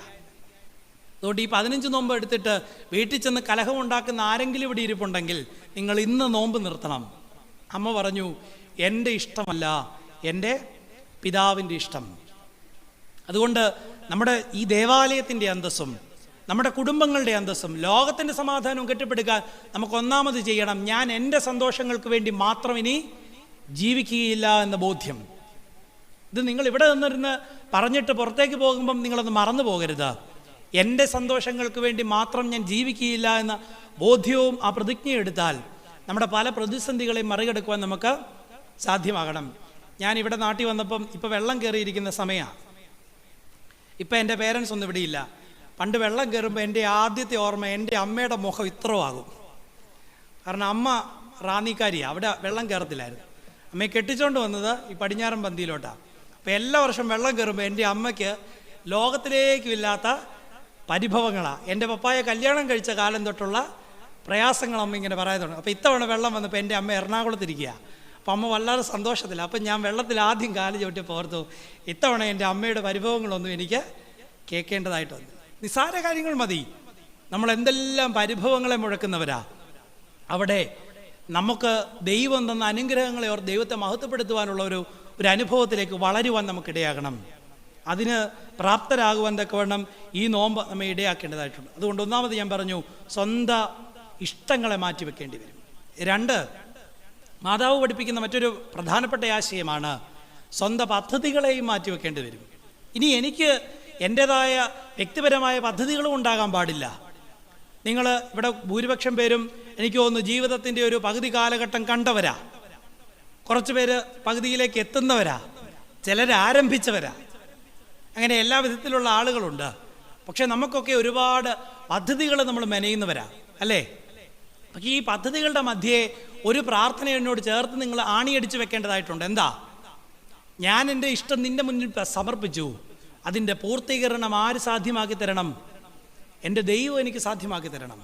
അതുകൊണ്ട് ഈ 15 നോമ്പ് എടുത്തിട്ട് വീട്ടിൽ ചെന്ന് കലഹമുണ്ടാക്കുന്ന ആരെങ്കിലും ഇവിടെ ഇരിപ്പുണ്ടെങ്കിൽ നിങ്ങൾ ഇന്ന് നോമ്പ് നിർത്തണം. അമ്മ പറഞ്ഞു, എൻ്റെ ഇഷ്ടമല്ല, എൻ്റെ പിതാവിൻ്റെ ഇഷ്ടം. അതുകൊണ്ട് നമ്മുടെ ഈ ദേവാലയത്തിൻ്റെ അന്തസ്സും നമ്മുടെ കുടുംബങ്ങളുടെ അന്തസ്സും ലോകത്തിൻ്റെ സമാധാനവും കെട്ടിപ്പടുക്കാൻ നമുക്ക് ഒന്നാമത് ചെയ്യണം, ഞാൻ എൻ്റെ സന്തോഷങ്ങൾക്ക് വേണ്ടി മാത്രം ഇനി ജീവിക്കുകയില്ല എന്ന ബോധ്യം. ഇത് നിങ്ങൾ ഇവിടെ നിന്നിരുന്ന് പറഞ്ഞിട്ട് പുറത്തേക്ക് പോകുമ്പം നിങ്ങളൊന്ന് മറന്നു പോകരുത്. എൻ്റെ സന്തോഷങ്ങൾക്ക് വേണ്ടി മാത്രം ഞാൻ ജീവിക്കുകയില്ല എന്ന ബോധ്യവും ആ പ്രതിജ്ഞയും എടുത്താൽ നമ്മുടെ പല പ്രതിസന്ധികളെയും മറികടക്കുവാൻ നമുക്ക് സാധ്യമാകണം. ഞാൻ ഇവിടെ നാട്ടിൽ വന്നപ്പം ഇപ്പം വെള്ളം കയറിയിരിക്കുന്ന സമയമാണ്. ഇപ്പം എൻ്റെ പേരൻസ് ഒന്നും ഇവിടെയില്ല. പണ്ട് വെള്ളം കയറുമ്പോൾ എൻ്റെ ആദ്യത്തെ ഓർമ്മ എൻ്റെ അമ്മയുടെ മുഖം ഇത്രമാകും. കാരണം അമ്മ റാന്നിക്കാരിയാണ്, അവിടെ വെള്ളം കയറത്തില്ലായിരുന്നു. അമ്മയെ കെട്ടിച്ചുകൊണ്ട് വന്നത് ഈ പടിഞ്ഞാറൻ പന്തിയിലോട്ടാണ്. അപ്പോൾ എല്ലാ വർഷം വെള്ളം കയറുമ്പോൾ എൻ്റെ അമ്മയ്ക്ക് ലോകത്തിലേക്കും ഇല്ലാത്ത പരിഭവങ്ങളാണ്. എൻ്റെ പപ്പായെ കല്യാണം കഴിച്ച കാലം തൊട്ടുള്ള പ്രയാസങ്ങൾ അമ്മ ഇങ്ങനെ പറയാതുണ്ട്. അപ്പോൾ ഇത്തവണ വെള്ളം വന്നപ്പോൾ എൻ്റെ അമ്മ എറണാകുളത്തിരിക്കുക. അപ്പം അമ്മ വളരെ സന്തോഷത്തില്ല. അപ്പം ഞാൻ വെള്ളത്തിൽ ആദ്യം കാല് ചവിട്ടിയപ്പോൾ ഓർത്തു, ഇത്തവണ എൻ്റെ അമ്മയുടെ പരിഭവങ്ങളൊന്നും എനിക്ക് കേൾക്കേണ്ടതായിട്ട് വന്നു. നിസ്സാര കാര്യങ്ങൾ മതി. നമ്മൾ എന്തെല്ലാം പരിഭവങ്ങളെ മുഴക്കുന്നവരാ. അവിടെ നമുക്ക് ദൈവം തന്ന അനുഗ്രഹങ്ങളെ ഓർ ദൈവത്തെ മഹത്വപ്പെടുത്തുവാനുള്ള ഒരു അനുഭവത്തിലേക്ക് വളരുവാൻ നമുക്കിടയാകണം. അതിന് പ്രാപ്തരാകുവാൻ തക്കവണ്ണം ഈ നോമ്പ് നമ്മെ ഇടയാക്കേണ്ടതായിട്ടുണ്ട്. അതുകൊണ്ട് ഒന്നാമത് ഞാൻ പറഞ്ഞു, സ്വന്തം ഇഷ്ടങ്ങളെ മാറ്റിവെക്കേണ്ടി വരും. 2, മാതാവ് പഠിപ്പിക്കുന്ന മറ്റൊരു പ്രധാനപ്പെട്ട ആശയമാണ് സ്വന്തം പദ്ധതികളെയും മാറ്റിവെക്കേണ്ടി വരും. ഇനി എനിക്ക് എൻ്റേതായ വ്യക്തിപരമായ പദ്ധതികളും ഉണ്ടാകാൻ പാടില്ല. നിങ്ങൾ ഇവിടെ ഭൂരിപക്ഷം പേരും എനിക്ക് തോന്നുന്നു ജീവിതത്തിൻ്റെ ഒരു പകുതി കാലഘട്ടം കണ്ടവരാ, കുറച്ച് പേര് പകുതിയിലേക്ക് എത്തുന്നവരാ, ചിലർ ആരംഭിച്ചവരാ, അങ്ങനെ എല്ലാ വിധത്തിലുള്ള ആളുകളുണ്ട്. പക്ഷെ നമുക്കൊക്കെ ഒരുപാട് പദ്ധതികൾ നമ്മൾ മെനയുന്നവരാ, അല്ലേ? പക്ഷേ ഈ പദ്ധതികളുടെ മധ്യേ ഒരു പ്രാർത്ഥന എന്നോട് ചേർത്ത് നിങ്ങൾ ആണിയടിച്ച് വെക്കേണ്ടതായിട്ടുണ്ട്. എന്താ? ഞാൻ എൻ്റെ ഇഷ്ടം നിൻ്റെ മുന്നിൽ സമർപ്പിച്ചു, അതിൻ്റെ പൂർത്തീകരണം ആര് സാധ്യമാക്കി തരണം? എൻ്റെ ദൈവം എനിക്ക് സാധ്യമാക്കി തരണം.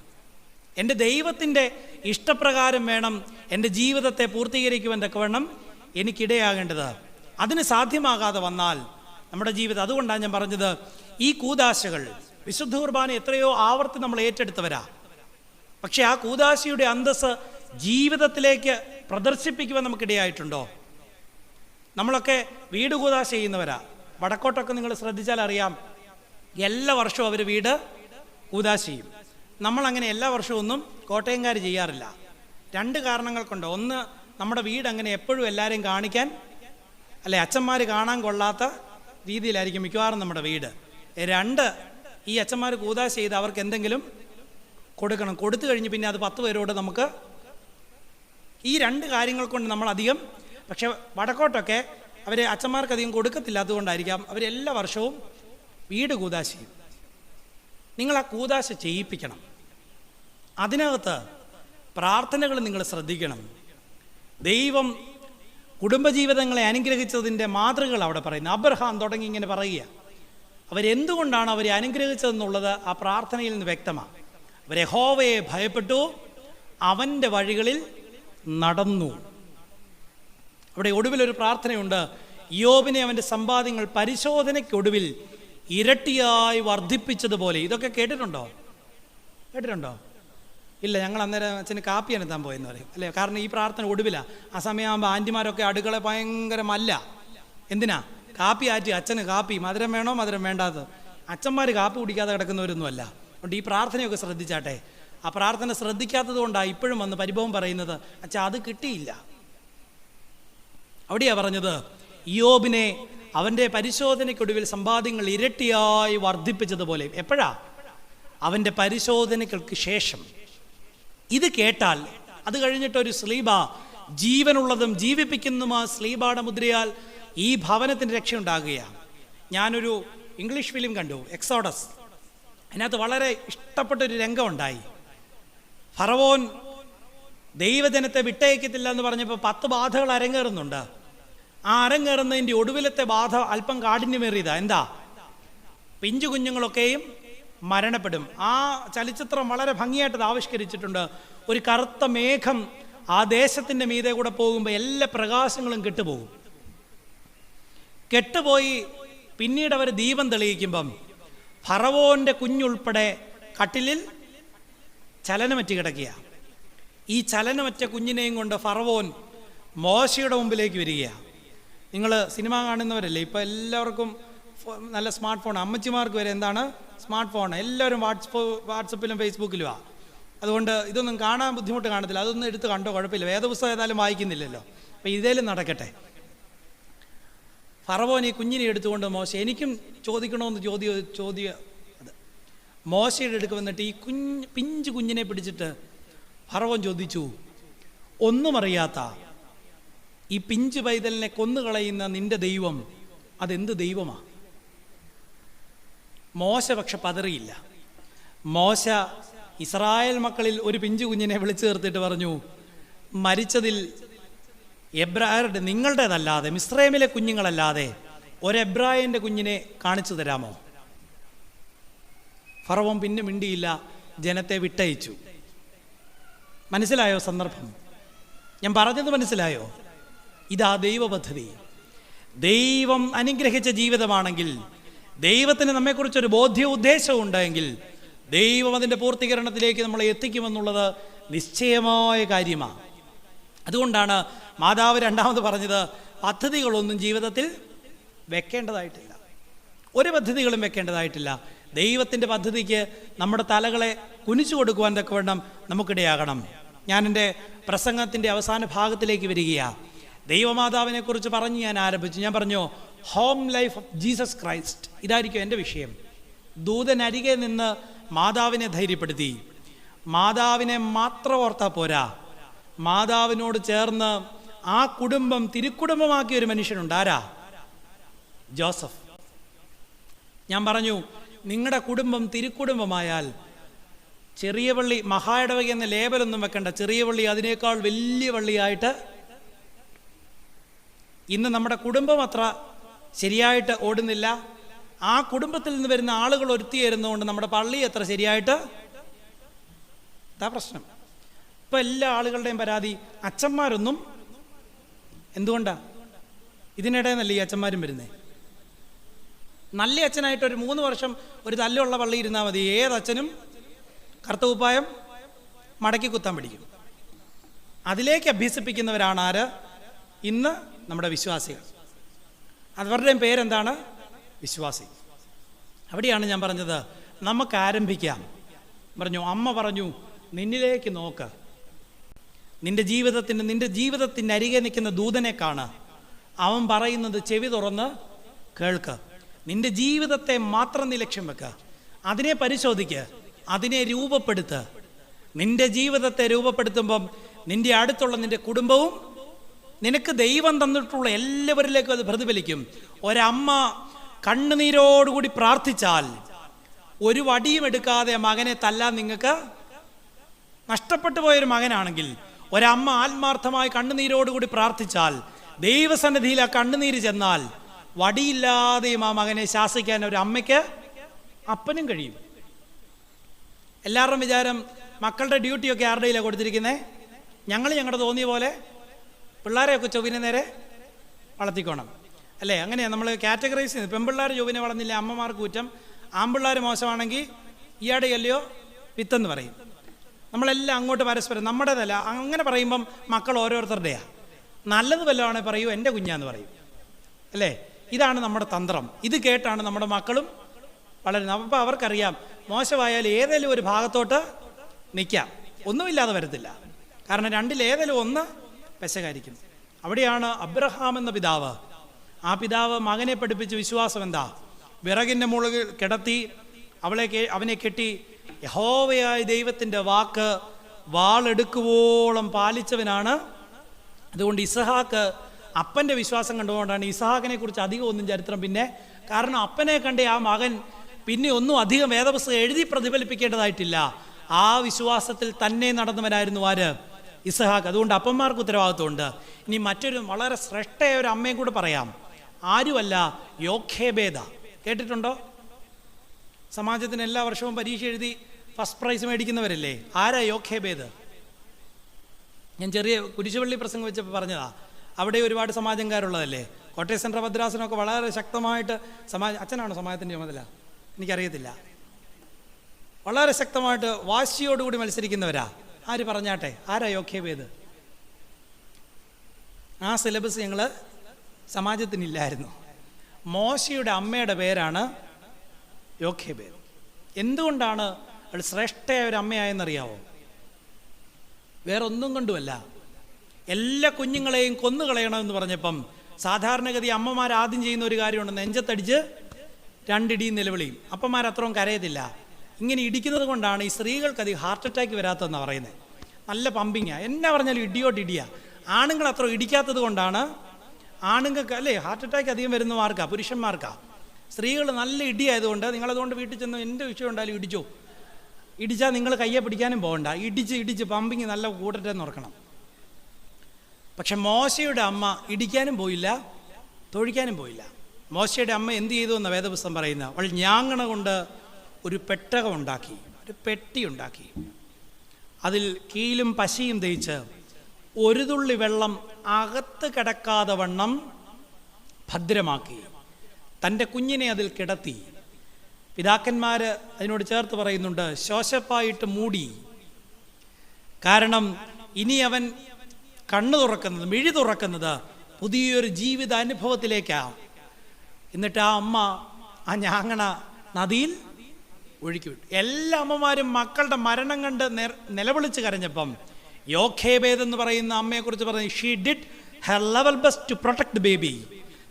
എൻ്റെ ദൈവത്തിൻ്റെ ഇഷ്ടപ്രകാരം വേണം എൻ്റെ ജീവിതത്തെ പൂർത്തീകരിക്കുവാൻ തക്കവണ്ണം എനിക്കിടയാകേണ്ടത്. അതിന് സാധ്യമാകാതെ വന്നാൽ നമ്മുടെ ജീവിതം, അതുകൊണ്ടാണ് ഞാൻ പറഞ്ഞത്, ഈ കൂദാശകൾ വിശുദ്ധ കുർബാന എത്രയോ ആവർത്തി നമ്മൾ ഏറ്റെടുത്തവരാ. പക്ഷെ ആ കൂദാശയുടെ അന്തസ്സ് ജീവിതത്തിലേക്ക് പ്രദർശിപ്പിക്കുവാൻ നമുക്കിടയായിട്ടുണ്ടോ? നമ്മളൊക്കെ വീട് കൂദാശ ചെയ്യുന്നവരാ. വടക്കോട്ടൊക്കെ നിങ്ങൾ ശ്രദ്ധിച്ചാൽ അറിയാം, എല്ലാ വർഷവും അവർ വീട് കൂദാശ ചെയ്യും. നമ്മളങ്ങനെ എല്ലാ വർഷവും ഒന്നും കോട്ടയംകാർ ചെയ്യാറില്ല. 2 കാരണങ്ങൾ കൊണ്ട്. ഒന്ന്, നമ്മുടെ വീട് അങ്ങനെ എപ്പോഴും എല്ലാവരെയും കാണിക്കാൻ, അല്ലെ, അച്ഛന്മാർ കാണാൻ കൊള്ളാത്ത രീതിയിലായിരിക്കും മിക്കവാറും നമ്മുടെ വീട്. 2, ഈ അച്ഛന്മാർ കൂദാശ ചെയ്ത് അവർക്ക് എന്തെങ്കിലും കൊടുക്കണം. കൊടുത്തു കഴിഞ്ഞ് പിന്നെ അത് 10 പേരോട് നമുക്ക്, ഈ 2 കാര്യങ്ങൾ കൊണ്ട് നമ്മളധികം, പക്ഷെ വടക്കോട്ടൊക്കെ അവർ അച്ഛന്മാർക്കധികം കൊടുക്കത്തില്ല. അതുകൊണ്ടായിരിക്കാം അവരെല്ലാ വർഷവും വീട് കൂദാശ ചെയ്യും. നിങ്ങൾ ആ കൂദാശ ചെയ്യിപ്പിക്കണം. അതിനകത്ത് പ്രാർത്ഥനകൾ നിങ്ങൾ ശ്രദ്ധിക്കണം. ദൈവം കുടുംബജീവിതങ്ങളെ അനുഗ്രഹിച്ചതിൻ്റെ മാതൃകകൾ അവിടെ പറയുന്നു. അബ്രഹാം തുടങ്ങി ഇങ്ങനെ പറയുക. അവരെന്തുകൊണ്ടാണ് അവരെ അനുഗ്രഹിച്ചതെന്നുള്ളത് ആ പ്രാർത്ഥനയിൽ നിന്ന് വ്യക്തമാണ്. അവർ യഹോവയെ ഭയപ്പെട്ടു, അവൻ്റെ വഴികളിൽ നടന്നു. അവിടെ ഒടുവിലൊരു പ്രാർത്ഥനയുണ്ട്, യോബിനെ അവൻ്റെ സമ്പാദ്യങ്ങൾ പരിശോധനയ്ക്കൊടുവിൽ ഇരട്ടിയായി വർദ്ധിപ്പിച്ചതുപോലെ. ഇതൊക്കെ കേട്ടിട്ടുണ്ടോ? ഇല്ല. ഞങ്ങൾ അന്നേരം അച്ഛന് കാപ്പി അനത്താൻ പോയെന്ന് പറയും, അല്ലേ? കാരണം ഈ പ്രാർത്ഥന ഒടുവിലാണ്. ആ സമയമാകുമ്പോൾ ആൻറ്റിമാരൊക്കെ അടുക്കള ഭയങ്കര മല്ല. എന്തിനാ? കാപ്പി ആറ്റി. അച്ഛന് കാപ്പി മധുരം വേണോ മധുരം വേണ്ടാത്തത്. അച്ഛന്മാർ കാപ്പി കുടിക്കാതെ കിടക്കുന്നവരൊന്നുമല്ല. അതുകൊണ്ട് ഈ പ്രാർത്ഥനയൊക്കെ ശ്രദ്ധിച്ചാട്ടെ. ആ പ്രാർത്ഥന ശ്രദ്ധിക്കാത്തത് കൊണ്ടാണ് ഇപ്പോഴും വന്ന് പരിഭവം പറയുന്നത്, അച്ഛാ അത് കിട്ടിയില്ല. അവിടെയാണ് പറഞ്ഞത്, യോബിനെ അവൻ്റെ പരിശോധനയ്ക്കൊടുവിൽ സമ്പാദ്യങ്ങൾ ഇരട്ടിയായി വർദ്ധിപ്പിച്ചതുപോലെ. എപ്പോഴാ? അവൻ്റെ പരിശോധനകൾക്ക് ശേഷം. ഇത് കേട്ടാൽ അത് കഴിഞ്ഞിട്ടൊരു സ്ലീബ, ജീവനുള്ളതും ജീവിപ്പിക്കുന്നതും ആ സ്ലീബയുടെ മുദ്രയാൽ ഈ ഭവനത്തിന് രക്ഷയുണ്ടാകുകയാണ്. ഞാനൊരു ഇംഗ്ലീഷ് ഫിലിം കണ്ടു, എക്സോഡസ്. അതിനകത്ത് വളരെ ഇഷ്ടപ്പെട്ടൊരു രംഗമുണ്ടായി. ഫറവോൻ ദൈവജനത്തെ വിട്ടയക്കത്തില്ല എന്ന് പറഞ്ഞപ്പോൾ 10 ബാധകൾ അരങ്ങേറുന്നുണ്ട്. ആ അരങ്ങേറുന്നതിൻ്റെ ഒടുവിലത്തെ ബാധ അല്പം കാഠിന്യമേറിയതാ. എന്താ? പിഞ്ചു കുഞ്ഞുങ്ങളൊക്കെയും മരണപ്പെടും. ആ ചലച്ചിത്രം വളരെ ഭംഗിയായിട്ട് ആവിഷ്കരിച്ചിട്ടുണ്ട്. ഒരു കറുത്ത മേഘം ആ ദേശത്തിൻ്റെ മീതെ കൂടെ പോകുമ്പോൾ എല്ലാ പ്രകാശങ്ങളും കെട്ടുപോകും. കെട്ടുപോയി പിന്നീട് അവർ ദീപം തെളിയിക്കുമ്പം ഫറവോൻ്റെ കുഞ്ഞുൾപ്പെടെ കട്ടിലിൽ ചലനമറ്റ് കിടക്കുക. ഈ ചലനമറ്റ കുഞ്ഞിനെയും കൊണ്ട് ഫറവോൻ മോശയുടെ മുമ്പിലേക്ക് വരികയാണ്. നിങ്ങൾ സിനിമ കാണുന്നവരല്ലേ, ഇപ്പോൾ എല്ലാവർക്കും നല്ല സ്മാർട്ട് ഫോൺ, അമ്മച്ചിമാർക്ക് വരെ എന്താണ് സ്മാർട്ട് ഫോൺ, എല്ലാവരും വാട്സപ്പിലും ഫേസ്ബുക്കിലുമാണ്. അതുകൊണ്ട് ഇതൊന്നും കാണാൻ ബുദ്ധിമുട്ട് കാണത്തില്ല, അതൊന്നും എടുത്ത് കണ്ടോ കുഴപ്പമില്ല, വേദപുസ്തകം ഏതായാലും വായിക്കുന്നില്ലല്ലോ. അപ്പോൾ ഇതേലും നടക്കട്ടെ. ഫറവോൻ ഈ കുഞ്ഞിനെ എടുത്തുകൊണ്ട് മോശ, എനിക്കും ചോദിക്കണമെന്ന് ചോദ്യം അത് മോശയുടെ അടുക്ക് വന്നിട്ട് ഈ പിഞ്ചു കുഞ്ഞിനെ പിടിച്ചിട്ട് ഫറവോൻ ചോദിച്ചു, ഒന്നും അറിയാത്ത ഈ പിഞ്ചു പൈതലിനെ കൊന്നുകളയുന്ന നിന്റെ ദൈവം അതെന്ത് ദൈവമാണ്? മോശ പക്ഷെ പതറിയില്ല. മോശ ഇസ്രായേൽ മക്കളിൽ ഒരു പിഞ്ചു കുഞ്ഞിനെ വിളിച്ചു ചേർത്തിട്ട് പറഞ്ഞു, മരിച്ചതിൽ എബ്രായരുടെ നിങ്ങളുടേതല്ലാതെ, മിസ്രൈമിലെ കുഞ്ഞുങ്ങളല്ലാതെ ഒരെബ്രായൻ്റെ കുഞ്ഞിനെ കാണിച്ചു തരാമോ? ഫറവോൻ പിന്നെ മിണ്ടിയില്ല, ജനത്തെ വിട്ടയച്ചു. മനസ്സിലായോ സന്ദർഭം? ഞാൻ പറഞ്ഞത് മനസ്സിലായോ? ഇതാ ദൈവ പദ്ധതി. ദൈവം അനുഗ്രഹിച്ച ജീവിതമാണെങ്കിൽ, ദൈവത്തിന് നമ്മെക്കുറിച്ചൊരു ബോധ്യ ഉദ്ദേശവും ഉണ്ടെങ്കിൽ ദൈവം അതിൻ്റെ പൂർത്തീകരണത്തിലേക്ക് നമ്മളെ എത്തിക്കുമെന്നുള്ളത് നിശ്ചയമായ കാര്യമാണ്. അതുകൊണ്ടാണ് മാതാവ് രണ്ടാമത് പറഞ്ഞത്, പദ്ധതികളൊന്നും ജീവിതത്തിൽ വെക്കേണ്ടതായിട്ടില്ല, ഒരു പദ്ധതികളും വെക്കേണ്ടതായിട്ടില്ല. ദൈവത്തിൻ്റെ പദ്ധതിക്ക് നമ്മുടെ തലകളെ കുനിച്ചു കൊടുക്കുവാൻ തക്കവണ്ണം നമുക്കിടയാകണം. ഞാൻ എൻ്റെ പ്രസംഗത്തിൻ്റെ അവസാന ഭാഗത്തിലേക്ക് വരികയാണ്. ദൈവമാതാവിനെക്കുറിച്ച് പറഞ്ഞ് ഞാൻ ആരംഭിച്ചു. ഞാൻ പറഞ്ഞു home life of Jesus Christ, ഇതായിരിക്കും എൻ്റെ വിഷയം. ദൂതൻ അരികെ നിന്ന് മാതാവിനെ ധൈര്യപ്പെടുത്തി. മാതാവിനെ മാത്രം ഓർത്താൽ പോരാ, മാതാവിനോട് ചേർന്ന് ആ കുടുംബം തിരുക്കുടുംബമാക്കിയ ഒരു മനുഷ്യനുണ്ട്. ആരാ? ജോസഫ്. ഞാൻ പറഞ്ഞു, നിങ്ങളുടെ കുടുംബം തിരുക്കുടുംബമായാൽ ചെറിയ പള്ളി മഹായിടവക എന്ന ലേബലൊന്നും വെക്കണ്ട, ചെറിയ പള്ളി അതിനേക്കാൾ വലിയ പള്ളിയായിട്ട്. ഇന്ന് നമ്മുടെ കുടുംബം അത്ര ശരിയായിട്ട് ഓടുന്നില്ല. ആ കുടുംബത്തിൽ നിന്ന് വരുന്ന ആളുകൾ ഒരുത്തിയേരുന്നതുകൊണ്ട് നമ്മുടെ പള്ളി അത്ര ശരിയായിട്ട്, അതാ പ്രശ്നം. ഇപ്പം എല്ലാ ആളുകളുടെയും പരാതി അച്ഛന്മാരൊന്നും, എന്തുകൊണ്ടാണ്? ഇതിനിടെ നല്ല ഈ അച്ഛന്മാരും വരുന്നേ. നല്ല അച്ഛനായിട്ട് ഒരു 3 വർഷം ഒരു തല്ലുള്ള പള്ളി ഇരുന്നാൽ മതി, ഏതച്ഛനും കറുത്തകുപ്പായം മടക്കി കുത്താൻ പഠിക്കും. അതിലേക്ക് അഭ്യസിപ്പിക്കുന്നവരാണ് ആര്? ഇന്ന് നമ്മുടെ വിശ്വാസികൾ. അവരുടെയും പേരെന്താണ്? വിശ്വാസി. അവിടെയാണ് ഞാൻ പറഞ്ഞത്, നമുക്ക് ആരംഭിക്കാം. പറഞ്ഞു, അമ്മ പറഞ്ഞു, നിന്നിലേക്ക് നോക്ക്, നിന്റെ ജീവിതത്തിൻ്റെ അരികെ നിൽക്കുന്ന ദൂതനെ കാണ്, അവൻ പറയുന്നത് ചെവി തുറന്ന് കേൾക്ക്. നിന്റെ ജീവിതത്തെ മാത്രം നീ ലക്ഷ്യം വെക്കുക, അതിനെ പരിശോധിക്കുക, അതിനെ രൂപപ്പെടുത്തുക. നിന്റെ ജീവിതത്തെ രൂപപ്പെടുത്തുമ്പം നിന്റെ അടുത്തുള്ള നിന്റെ കുടുംബവും നിനക്ക് ദൈവം തന്നിട്ടുള്ള എല്ലാവരിലേക്കും അത് പ്രതിഫലിക്കും. ഒരമ്മ കണ്ണുനീരോടുകൂടി പ്രാർത്ഥിച്ചാൽ, ഒരു വടിയും എടുക്കാതെ മകനെ തല്ലാൻ നിങ്ങൾക്ക് നഷ്ടപ്പെട്ടു പോയൊരു മകനാണെങ്കിൽ, ഒരമ്മ ആത്മാർത്ഥമായി കണ്ണുനീരോടുകൂടി പ്രാർത്ഥിച്ചാൽ, ദൈവസന്നിധിയിൽ ആ കണ്ണുനീര് ചെന്നാൽ വടിയില്ലാതെയും ആ മകനെ ശാസിക്കാൻ ഒരു അമ്മയ്ക്ക് അപ്പനും കഴിയും. എല്ലാവരുടെയും വിചാരം മക്കളുടെ ഡ്യൂട്ടിയൊക്കെ ആരുടെയിലാണ് കൊടുത്തിരിക്കുന്നത്? ഞങ്ങളുടെ തോന്നിയ പോലെ പിള്ളേരെയൊക്കെ ചൊവ്വിനെ നേരെ വളർത്തിക്കോണം അല്ലേ? അങ്ങനെയാണ് നമ്മൾ കാറ്റഗറൈസ് ചെയ്യുന്നത്. പെൺപിള്ളേർ ചൊവ്വിനെ വളർന്നില്ല അമ്മമാർക്ക് കുറ്റം, ആൺപിള്ളേർ മോശമാണെങ്കിൽ ഈയാടെയല്ലയോ വിത്തെന്ന് പറയും. നമ്മളെല്ലാം അങ്ങോട്ട് പരസ്പരം നമ്മുടേതല്ല. അങ്ങനെ പറയുമ്പം മക്കൾ ഓരോരുത്തരുടെയാണ്. നല്ലത് വല്ലതാണെങ്കിൽ പറയൂ എൻ്റെ കുഞ്ഞാന്ന് പറയും അല്ലേ? ഇതാണ് നമ്മുടെ തന്ത്രം. ഇത് കേട്ടാണ് നമ്മുടെ മക്കളും വളരുന്നത്. അപ്പോൾ അവർക്കറിയാം മോശമായാൽ ഏതെങ്കിലും ഒരു ഭാഗത്തോട്ട് നിൽക്കാം, ഒന്നുമില്ലാതെ വരത്തില്ല. കാരണം രണ്ടിലേതെങ്കിലും ഒന്ന് പെശകായിരിക്കും. അവിടെയാണ് അബ്രഹാം എന്ന പിതാവ്, ആ പിതാവ് മകനെ പഠിപ്പിച്ച വിശ്വാസം എന്താ? വിറകിൻ്റെ മുകളിൽ കിടത്തി അവനെ കെട്ടി യഹോവയായ ദൈവത്തിൻ്റെ വാക്ക് വാളെടുക്കുവോളം പാലിച്ചവനാണ്. അതുകൊണ്ട് ഇസഹാക്ക് അപ്പൻ്റെ വിശ്വാസം കണ്ടുകൊണ്ടാണ് ഇസഹാക്കിനെ കുറിച്ച് അധികം ഒന്നും ചരിത്രം പിന്നെ, കാരണം അപ്പനെ കണ്ടേ ആ മകൻ പിന്നെ ഒന്നും അധികം വേദപുസ്തകം എഴുതി പ്രതിഫലിപ്പിക്കേണ്ടതായിട്ടില്ല. ആ വിശ്വാസത്തിൽ തന്നെ നടന്നവനായിരുന്നു ആര്? ഇസഹാക്ക്. അതുകൊണ്ട് അപ്പന്മാർക്ക് ഉത്തരവാദിത്വമുണ്ട്. ഇനി മറ്റൊരു വളരെ ശ്രേഷ്ഠയായ ഒരു അമ്മയും കൂടെ പറയാം. ആരുമല്ല, യോഖേബേദ. കേട്ടിട്ടുണ്ടോ? സമാജത്തിന് എല്ലാ വർഷവും പരീക്ഷ എഴുതി ഫസ്റ്റ് പ്രൈസ് മേടിക്കുന്നവരല്ലേ? ആരാ യോഖേബേദ്? ഞാൻ ചെറിയ കുരിശുപള്ളി പ്രസംഗം വെച്ചപ്പോൾ പറഞ്ഞതാ, അവിടെ ഒരുപാട് സമാജംകാരുള്ളതല്ലേ. കോട്ടയം സെൻട്രൽ ഭദ്രാസനമൊക്കെ വളരെ ശക്തമായിട്ട് അച്ഛനാണോ സമാജത്തിൻ്റെ ചുമതല എനിക്കറിയത്തില്ല, വളരെ ശക്തമായിട്ട് വാശിയോടുകൂടി മത്സരിക്കുന്നവരാ. ആര് പറഞ്ഞാട്ടെ, ആരാ യോഗ്യഭേദ്? ആ സിലബസ് ഞങ്ങൾ സമാജത്തിനില്ലായിരുന്നു. മോശയുടെ അമ്മയുടെ പേരാണ് യോഗ്യഭേദ്. എന്തുകൊണ്ടാണ് അവൾ ശ്രേഷ്ഠയായ ഒരു അമ്മയായെന്നറിയാവോ? വേറെ ഒന്നും കൊണ്ടുമല്ല. എല്ലാ കുഞ്ഞുങ്ങളെയും കൊന്നുകളയണമെന്ന് പറഞ്ഞപ്പം സാധാരണഗതി അമ്മമാർ ആദ്യം ചെയ്യുന്ന ഒരു കാര്യമുണ്ട്, നെഞ്ചത്തടിച്ച് രണ്ടിടിയും നിലവിളിയും. അപ്പന്മാർ അത്രയും കരയത്തില്ല. ഇങ്ങനെ ഇടിക്കുന്നത് കൊണ്ടാണ് ഈ സ്ത്രീകൾക്ക് അധികം ഹാർട്ട് അറ്റാക്ക് വരാത്തതെന്നാണ് പറയുന്നത്. നല്ല പമ്പിങ്ങാണ്, എന്നാ പറഞ്ഞാലും ഇടിയോട്ടിടിയാ. ആണുങ്ങൾ അത്ര ഇടിക്കാത്തത് കൊണ്ടാണ് ആണുങ്ങൾക്ക് അല്ലേ ഹാർട്ട് അറ്റാക്ക് അധികം വരുന്നവർക്കാ, പുരുഷന്മാർക്കാ. സ്ത്രീകൾ നല്ല ഇടിയായതുകൊണ്ട് നിങ്ങളതുകൊണ്ട് വീട്ടിൽ ചെന്ന് എന്ത് വിഷയം ഉണ്ടായാലും ഇടിച്ചോ, ഇടിച്ചാൽ നിങ്ങൾ കയ്യെ പിടിക്കാനും പോകണ്ട, ഇടിച്ച് പമ്പിങ് നല്ല കൂട്ടട്ടെന്ന് ഓർക്കണം. പക്ഷെ മോശയുടെ അമ്മ ഇടിക്കാനും പോയില്ല, തൊഴിക്കാനും പോയില്ല. മോശയുടെ അമ്മ എന്ത് ചെയ്തു എന്ന വേദപുസ്തകം പറയുന്നത്, അവൾ ഞാങ്ങണ കൊണ്ട് ഒരു പെട്ടകം ഉണ്ടാക്കി, ഒരു പെട്ടി ഉണ്ടാക്കി. അതിൽ കീലും പശയും തേച്ച് ഒരു തുള്ളി വെള്ളം അകത്ത് കിടക്കാതെ വണ്ണം ഭദ്രമാക്കി തൻ്റെ കുഞ്ഞിനെ അതിൽ കിടത്തി. പിതാക്കന്മാർ അതിനോട് ചേർത്ത് പറയുന്നുണ്ട്, ശോശപ്പായിട്ട് മൂടി. കാരണം ഇനി അവൻ കണ്ണു തുറക്കുന്നത്, മിഴി തുറക്കുന്നത് പുതിയൊരു ജീവിത അനുഭവത്തിലേക്കാണ്. എന്നിട്ട് ആ അമ്മ ആ ഞാങ്ങണ നദിയിൽ ഒഴുക്കി വിട്ടു. എല്ലാ അമ്മമാരും മക്കളുടെ മരണം കണ്ട് നിലവിളിച്ച് കരഞ്ഞപ്പം യോഖേബേദ് എന്ന് പറയുന്ന അമ്മയെക്കുറിച്ച് പറഞ്ഞു, she did her level best to protect the baby.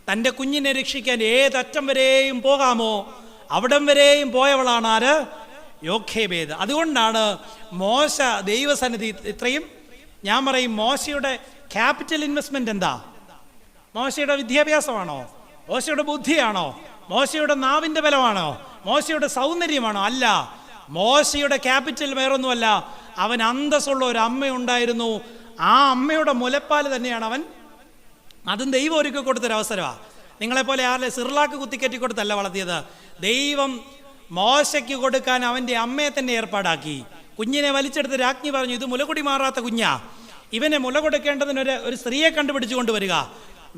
തൻ്റെ കുഞ്ഞിനെ രക്ഷിക്കാൻ ഏതറ്റം വരെയും പോകാമോ അവിടം വരെയും പോയവളാണ് ആര്? യോഖേബേദ്. അതുകൊണ്ടാണ് മോശ ദൈവസന്നിധി ഇത്രയും, ഞാൻ പറയും മോശയുടെ ക്യാപിറ്റൽ ഇൻവെസ്റ്റ്മെന്റ് എന്താ? മോശയുടെ വിദ്യാഭ്യാസമാണോ? മോശയുടെ ബുദ്ധിയാണോ? മോശയുടെ നാവിൻ്റെ ബലമാണോ? മോശയുടെ സൗന്ദര്യമാണോ? അല്ല. മോശയുടെ ക്യാപിറ്റൽ വേറൊന്നുമല്ല, അവൻ അന്തസ്സുള്ള ഒരു അമ്മയുണ്ടായിരുന്നു. ആ അമ്മയുടെ മുലപ്പാൽ തന്നെയാണ് അവൻ, അതും ദൈവം ഒരുക്കി കൊടുത്തൊരവസരമാണ്. നിങ്ങളെപ്പോലെ ആരുടെ സിർലാക്ക് കുത്തിക്കറ്റി കൊടുത്തല്ല വളർത്തിയത്. ദൈവം മോശയ്ക്ക് കൊടുക്കാൻ അവൻ്റെ അമ്മയെ തന്നെ ഏർപ്പാടാക്കി. കുഞ്ഞിനെ വലിച്ചെടുത്ത് രാജ്ഞി പറഞ്ഞു, ഇത് മുലകുടി മാറാത്ത കുഞ്ഞാ, ഇവനെ മുല കൊടുക്കേണ്ടതിന് ഒരു സ്ത്രീയെ കണ്ടുപിടിച്ചു കൊണ്ടുവരിക.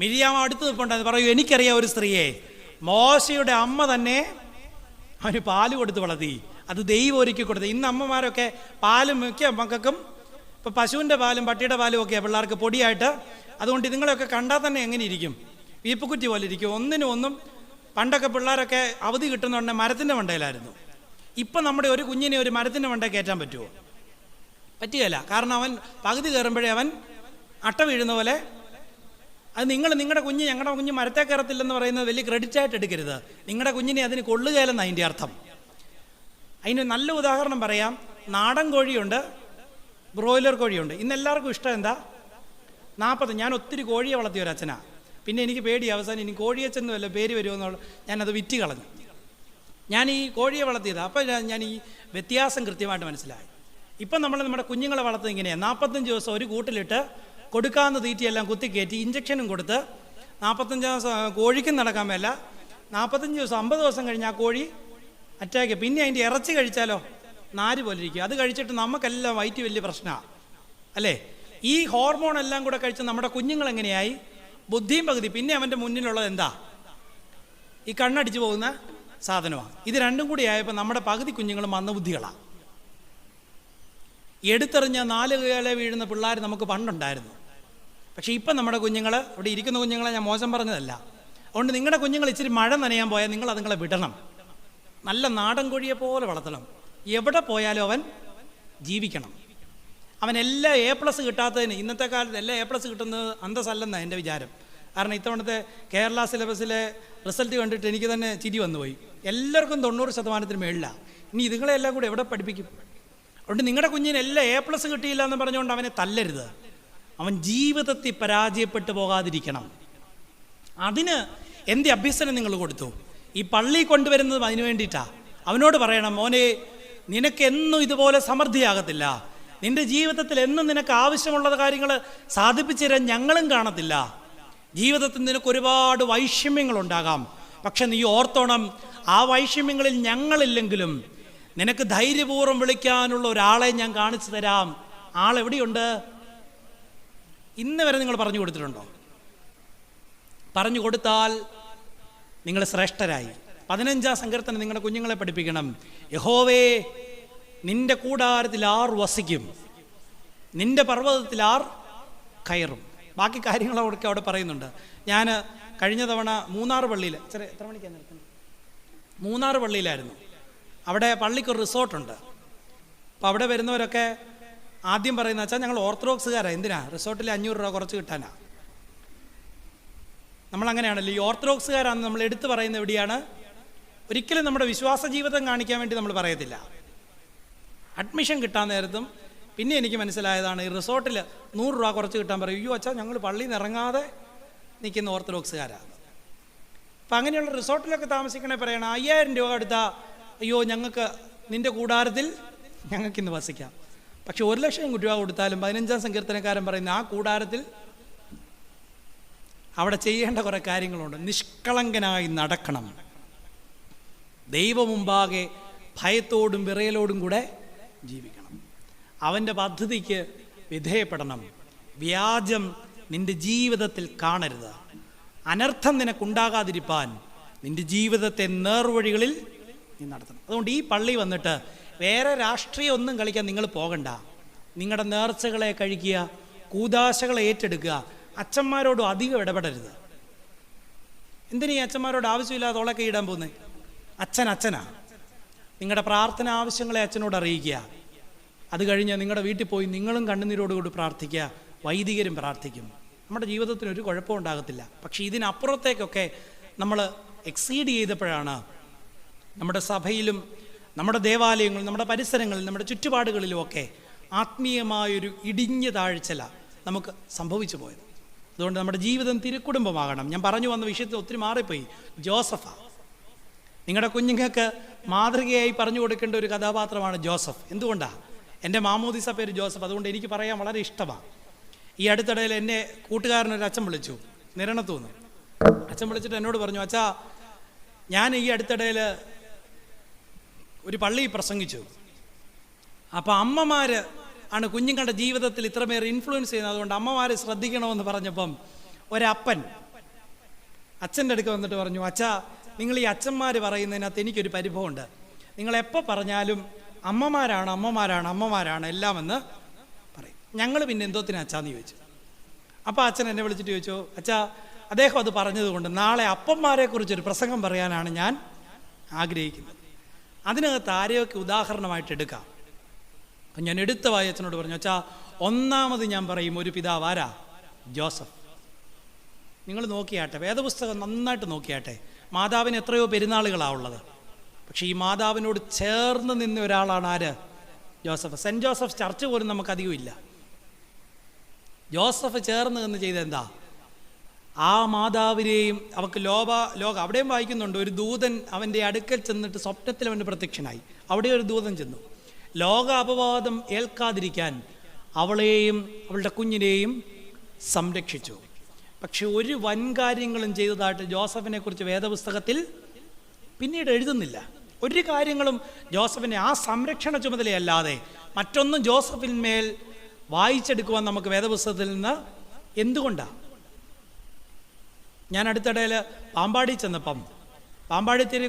മിരിയാം അടുത്ത് നിൽപ്പുണ്ടായിരുന്നു, പറയൂ എനിക്കറിയാം ഒരു സ്ത്രീയെ. മോശയുടെ അമ്മ തന്നെ അവന് പാല് കൊടുത്ത് വളർത്തി. അത് ദൈവം ഒരുക്കി കൊടുത്ത്. ഇന്ന് അമ്മമാരൊക്കെ പാലും മിക്ക മക്കൾക്കും ഇപ്പോൾ പശുവിൻ്റെ പാലും പട്ടിയുടെ പാലും ഒക്കെയാണ് പിള്ളേർക്ക് പൊടിയായിട്ട്. അതുകൊണ്ട് ഇതുങ്ങളെയൊക്കെ കണ്ടാൽ തന്നെ എങ്ങനെ ഇരിക്കും? വീപ്പുക്കുറ്റി പോലെ ഇരിക്കും. ഒന്നും പണ്ടൊക്കെ പിള്ളേരൊക്കെ അവധി കിട്ടുന്നുണ്ടെ മരത്തിൻ്റെ മണ്ടയിലായിരുന്നു. ഇപ്പം നമ്മുടെ ഒരു കുഞ്ഞിനെ ഒരു മരത്തിൻ്റെ മണ്ടയിൽ കയറ്റാൻ പറ്റുമോ? പറ്റുകയില്ല. കാരണം അവൻ പകുതി കയറുമ്പോഴേ അവൻ അട്ട വീഴുന്ന പോലെ. അത് നിങ്ങളുടെ കുഞ്ഞ് ഞങ്ങളുടെ കുഞ്ഞ് മരത്തെ കയറത്തില്ലെന്ന് പറയുന്നത് വലിയ ക്രെഡിറ്റായിട്ട് എടുക്കരുത്. നിങ്ങളുടെ കുഞ്ഞിനെ അതിന് കൊള്ളുകയില്ലെന്ന് അതിൻ്റെ അർത്ഥം. അതിന് നല്ല ഉദാഹരണം പറയാം. നാടൻ കോഴിയുണ്ട്, ബ്രോയിലർ കോഴിയുണ്ട്. ഇന്ന് എല്ലാവർക്കും ഇഷ്ടം എന്താ? 40. ഞാൻ ഒത്തിരി കോഴിയെ വളർത്തിയ ഒരു അച്ഛനാണ്. പിന്നെ എനിക്ക് പേടി, അവസാനം ഇനി കോഴിയച്ഛനും വല്ല പേര് വരുമെന്നുള്ള ഞാനത് വിറ്റ് കളഞ്ഞു. ഞാൻ ഈ കോഴിയെ വളർത്തിയത്. അപ്പോൾ ഞാൻ ഈ വ്യത്യാസം കൃത്യമായിട്ട് മനസ്സിലായി. ഇപ്പം നമ്മുടെ കുഞ്ഞുങ്ങളെ വളർത്തുന്നത് ഇങ്ങനെയാണ്. 45 ദിവസം ഒരു കൂട്ടിലിട്ട് കൊടുക്കാവുന്ന തീറ്റയെല്ലാം കുത്തിക്കയറ്റി ഇഞ്ചക്ഷനും കൊടുത്ത് 45 ദിവസം കോഴിക്കും നടക്കാൻ മേല. 45 ദിവസം 50 ദിവസം കഴിഞ്ഞ് ആ കോഴി അറ്റാക്ക്. പിന്നെ അതിൻ്റെ ഇറച്ചി കഴിച്ചാലോ നാര് പോലെ ഇരിക്കും. അത് കഴിച്ചിട്ട് നമുക്കെല്ലാം വയറ്റ് വലിയ പ്രശ്നമാണ് അല്ലേ? ഈ ഹോർമോൺ എല്ലാം കൂടെ കഴിച്ച് നമ്മുടെ കുഞ്ഞുങ്ങളെങ്ങനെയായി? ബുദ്ധിയും പകുതി. പിന്നെ അവൻ്റെ മുന്നിലുള്ളത് എന്താ? ഈ കണ്ണടിച്ചു പോകുന്ന സാധനമാണ്. ഇത് രണ്ടും കൂടി ആയപ്പോൾ നമ്മുടെ പകുതി കുഞ്ഞുങ്ങൾ മന്ദബുദ്ധികളാണ്. എടുത്തെറിഞ്ഞ 4 കാലേ വീഴുന്ന പിള്ളേർ നമുക്ക് പണ്ടുണ്ടായിരുന്നു. പക്ഷേ ഇപ്പം നമ്മുടെ കുഞ്ഞുങ്ങൾ, ഇവിടെ ഇരിക്കുന്ന കുഞ്ഞുങ്ങളെ ഞാൻ മോശം പറഞ്ഞതല്ല. അതുകൊണ്ട് നിങ്ങളുടെ കുഞ്ഞുങ്ങൾ ഇച്ചിരി മഴ നനയാൻ പോയാൽ നിങ്ങൾ അതുങ്ങളെ വിടണം. നല്ല നാടൻ കോഴിയെ പോലെ വളർത്തണം. എവിടെ പോയാലും അവൻ ജീവിക്കണം. അവൻ എല്ലാ A+ കിട്ടാത്തതിന്, ഇന്നത്തെ കാലത്ത് എല്ലാ A+ കിട്ടുന്നത് അന്തസ്സല്ലെന്നാണ് എൻ്റെ വിചാരം. കാരണം ഇത്തവണത്തെ കേരള സിലബസിലെ റിസൾട്ട് കണ്ടിട്ട് എനിക്ക് തന്നെ ചിരി വന്നുപോയി. എല്ലാവർക്കും 90% മേളിലാണ്. ഇനി ഇതുങ്ങളെ എല്ലാം കൂടെ എവിടെ പഠിപ്പിക്കും? അതുകൊണ്ട് നിങ്ങളുടെ കുഞ്ഞിന് എല്ലാ A+ കിട്ടിയില്ല എന്ന് പറഞ്ഞുകൊണ്ട് അവനെ തല്ലരുത്. അവൻ ജീവിതത്തിൽ പരാജയപ്പെട്ടു പോകാതിരിക്കണം. അതിന് എന്ത് അഭ്യസനം നിങ്ങൾ കൊടുത്തു? ഈ പള്ളി കൊണ്ടുവരുന്നത് അതിനു വേണ്ടിയിട്ടാണ്. അവനോട് പറയണം, മോനെ നിനക്ക് എന്നും ഇതുപോലെ സമൃദ്ധിയാകത്തില്ല. നിന്റെ ജീവിതത്തിൽ എന്നും നിനക്ക് ആവശ്യമുള്ള കാര്യങ്ങൾ സാധിപ്പിച്ചു തരാൻ ഞങ്ങളും കാണത്തില്ല. ജീവിതത്തിൽ നിനക്ക് ഒരുപാട് വൈഷമ്യങ്ങളുണ്ടാകാം. പക്ഷെ നീ ഓർത്തോണം, ആ വൈഷമ്യങ്ങളിൽ ഞങ്ങളില്ലെങ്കിലും നിനക്ക് ധൈര്യപൂർവ്വം വിളിക്കാനുള്ള ഒരാളെ ഞാൻ കാണിച്ചു തരാം. ആളെവിടെയുണ്ട്? ഇന്ന് വരെ നിങ്ങൾ പറഞ്ഞു കൊടുത്തിട്ടുണ്ടോ? പറഞ്ഞു കൊടുത്താൽ നിങ്ങൾ ശ്രേഷ്ഠരായി. 15-ാം സങ്കീർത്തനം നിങ്ങളുടെ കുഞ്ഞുങ്ങളെ പഠിപ്പിക്കണം. യഹോവേ, നിന്റെ കൂടാരത്തിൽ ആർ വസിക്കും, നിന്റെ പർവ്വതത്തിൽ ആർ കയറും. ബാക്കി കാര്യങ്ങളൊക്കെ അവിടെ പറയുന്നുണ്ട്. ഞാൻ കഴിഞ്ഞ തവണ മൂന്നാർ പള്ളിയിൽ, എത്ര മണിക്കാണ് നിൽക്കുന്നത്? മൂന്നാർ പള്ളിയിലായിരുന്നു. അവിടെ പള്ളിക്കൊരു റിസോർട്ടുണ്ട്. അപ്പോൾ അവിടെ വരുന്നവരൊക്കെ ആദ്യം പറയുന്ന വെച്ചാൽ ഞങ്ങൾ ഓർത്തഡോക്സുകാരാണ്, എന്തിനാ റിസോർട്ടിൽ 500 രൂപ കുറച്ച് കിട്ടാനാ. നമ്മളങ്ങനെയാണല്ലോ, ഈ ഓർത്തഡോക്സുകാരാണെന്ന് നമ്മൾ എടുത്തു പറയുന്നത് എവിടെയാണ്? ഒരിക്കലും നമ്മുടെ വിശ്വാസ ജീവിതം കാണിക്കാൻ വേണ്ടി നമ്മൾ പറയത്തില്ല. അഡ്മിഷൻ കിട്ടാൻ നേരത്തും പിന്നെ എനിക്ക് മനസ്സിലായതാണ്, ഈ റിസോർട്ടിൽ 100 രൂപ കുറച്ച് കിട്ടാൻ പറയും. അയ്യോ അച്ഛാ, ഞങ്ങൾ പള്ളിയിൽ നിന്ന് ഇറങ്ങാതെ നിൽക്കുന്ന ഓർത്തഡോക്സുകാരാണ്. അപ്പം അങ്ങനെയുള്ള റിസോർട്ടിലൊക്കെ താമസിക്കണേ പറയണം 5000 രൂപ എടുത്താൽ, അയ്യോ ഞങ്ങൾക്ക് നിൻ്റെ കൂടാരത്തിൽ ഞങ്ങൾക്കിന്ന് വസിക്കാം. പക്ഷെ 1,00,000 രൂപ കൊടുത്താലും 15-ാം സങ്കീർത്തനക്കാരൻ പറയുന്ന ആ കൂടാരത്തിൽ അവിടെ ചെയ്യേണ്ട കുറേ കാര്യങ്ങളുണ്ട്. നിഷ്കളങ്കനായി നടക്കണം, ദൈവമുമ്പാകെ ഭയത്തോടും വിറയലോടും കൂടെ ജീവിക്കണം, അവൻ്റെ പദ്ധതിക്ക് വിധേയപ്പെടണം, വ്യാജം നിൻ്റെ ജീവിതത്തിൽ കാണരുത്, അനർത്ഥം നിനക്കുണ്ടാകാതിരിപ്പാൻ നിൻ്റെ ജീവിതത്തെ നേർവഴികളിൽ നീ നടത്തണം. അതുകൊണ്ട് ഈ പള്ളി വന്നിട്ട് വേറെ രാഷ്ട്രീയം ഒന്നും കളിക്കാൻ നിങ്ങൾ പോകണ്ട. നിങ്ങളുടെ നേർച്ചകളെ കഴിക്കുക, കൂദാശകളെ ഏറ്റെടുക്കുക. അച്ഛന്മാരോടും അധികം ഇടപെടരുത്. എന്തിനീ അച്ഛന്മാരോട് ആവശ്യമില്ലാതെ ഓളൊക്കെ ഇടാൻ പോകുന്നത്? അച്ഛനാ. നിങ്ങളുടെ പ്രാർത്ഥന ആവശ്യങ്ങളെ അച്ഛനോട് അറിയിക്കുക. അത് കഴിഞ്ഞ് നിങ്ങളുടെ വീട്ടിൽ പോയി നിങ്ങളും കണ്ണുനീരോടുകൂടി പ്രാർത്ഥിക്കുക, വൈദികരും പ്രാർത്ഥിക്കും. നമ്മുടെ ജീവിതത്തിന് ഒരു കുഴപ്പവും ഉണ്ടാകത്തില്ല. പക്ഷേ ഇതിനപ്പുറത്തേക്കൊക്കെ നമ്മൾ എക്സീഡ് ചെയ്തപ്പോഴാണ് നമ്മുടെ സഭയിലും നമ്മുടെ ദേവാലയങ്ങളിലും നമ്മുടെ പരിസരങ്ങളിലും നമ്മുടെ ചുറ്റുപാടുകളിലുമൊക്കെ ആത്മീയമായൊരു ഇടിഞ്ഞ താഴ്ചല നമുക്ക് സംഭവിച്ചു പോയത്. അതുകൊണ്ട് നമ്മുടെ ജീവിതം തിരുക്കുടുംബമാകണം. ഞാൻ പറഞ്ഞു വന്ന വിഷയത്തിൽ ഒത്തിരി മാറിപ്പോയി. ജോസഫാ നിങ്ങളുടെ കുഞ്ഞുങ്ങൾക്ക് മാതൃകയായി പറഞ്ഞു കൊടുക്കേണ്ട ഒരു കഥാപാത്രമാണ് ജോസഫ്. എന്തുകൊണ്ടാണ്? എൻ്റെ മാമോദിസ പേര് ജോസഫ്. അതുകൊണ്ട് എനിക്ക് പറയാൻ വളരെ ഇഷ്ടമാണ്. ഈ അടുത്തിടയിൽ എന്നെ കൂട്ടുകാരനൊരു അച്ഛൻ വിളിച്ചു, നിരണത്തൂന്ന്. അച്ഛൻ വിളിച്ചിട്ട് എന്നോട് പറഞ്ഞു, അച്ഛാ ഞാൻ ഈ അടുത്തിടയിൽ ഒരു പള്ളിയിൽ പ്രസംഗിച്ചു. അപ്പോൾ അമ്മമാർ ആണ് കുഞ്ഞുങ്ങളുടെ ജീവിതത്തിൽ ഇത്രമേറെ ഇൻഫ്ലുവൻസ് ചെയ്യുന്നത്, അതുകൊണ്ട് അമ്മമാർ ശ്രദ്ധിക്കണമെന്ന് പറഞ്ഞപ്പം ഒരപ്പൻ അച്ഛൻ്റെ അടുക്ക് വന്നിട്ട് പറഞ്ഞു, അച്ഛാ നിങ്ങൾ ഈ അച്ഛന്മാർ പറയുന്നതിനകത്ത് എനിക്കൊരു പരിഭവമുണ്ട്. നിങ്ങളെപ്പോൾ പറഞ്ഞാലും അമ്മമാരാണ് എല്ലാമെന്ന് പറയും. ഞങ്ങൾ പിന്നെ എന്തോത്തിന് അച്ഛാന്ന് ചോദിച്ചു. അപ്പോൾ അച്ഛൻ എന്നെ വിളിച്ചിട്ട് ചോദിച്ചു, അച്ഛാ അദ്ദേഹം അത് പറഞ്ഞതുകൊണ്ട് നാളെ അപ്പന്മാരെക്കുറിച്ചൊരു പ്രസംഗം പറയാനാണ് ഞാൻ ആഗ്രഹിക്കുന്നത്. അതിനകത്ത് ആരെയൊക്കെ ഉദാഹരണമായിട്ട് എടുക്കാം. അപ്പം ഞാൻ എടുത്ത വായി അച്ഛനോട് പറഞ്ഞു, അച്ഛാ ഒന്നാമത് ഞാൻ പറയും ഒരു പിതാവ് ആരാ? ജോസഫ്. നിങ്ങൾ നോക്കിയാട്ടെ, വേദപുസ്തകം നന്നായിട്ട് നോക്കിയാട്ടെ. മാതാവിന് എത്രയോ പെരുന്നാളുകളാണ് ഉള്ളത്. പക്ഷേ ഈ മാതാവിനോട് ചേർന്ന് നിന്ന ഒരാളാണ് ആര്? ജോസഫ്. സെൻറ്റ് ജോസഫ് ചർച്ച് പോലും നമുക്കധികം ഇല്ല. ജോസഫ് ചേർന്ന് നിന്ന് ചെയ്തെന്താ? ആ മാതാവിനെയും അവർക്ക് ലോകം അവിടെയും വായിക്കുന്നുണ്ട്. ഒരു ദൂതൻ അവൻ്റെ അടുക്കൽ ചെന്നിട്ട് സ്വപ്നത്തിൽ അവൻ്റെ പ്രത്യക്ഷനായി. അവിടെ ഒരു ദൂതൻ ചെന്നു. ലോക അപവാദം ഏൽക്കാതിരിക്കാൻ അവളെയും അവളുടെ കുഞ്ഞിനെയും സംരക്ഷിച്ചു. പക്ഷെ ഒരു വൻകാര്യങ്ങളും ചെയ്തതായിട്ട് ജോസഫിനെ കുറിച്ച് വേദപുസ്തകത്തിൽ പിന്നീട് എഴുതുന്നില്ല. ഒരു കാര്യങ്ങളും ജോസഫിനെ ആ സംരക്ഷണ ചുമതലയല്ലാതെ മറ്റൊന്നും ജോസഫിന്മേൽ വായിച്ചെടുക്കുവാൻ നമുക്ക് വേദപുസ്തകത്തിൽ നിന്ന് എന്തുകൊണ്ടാണ്? ഞാൻ അടുത്തിടയിൽ പാമ്പാടി ചെന്നപ്പം പാമ്പാടിത്തിനെ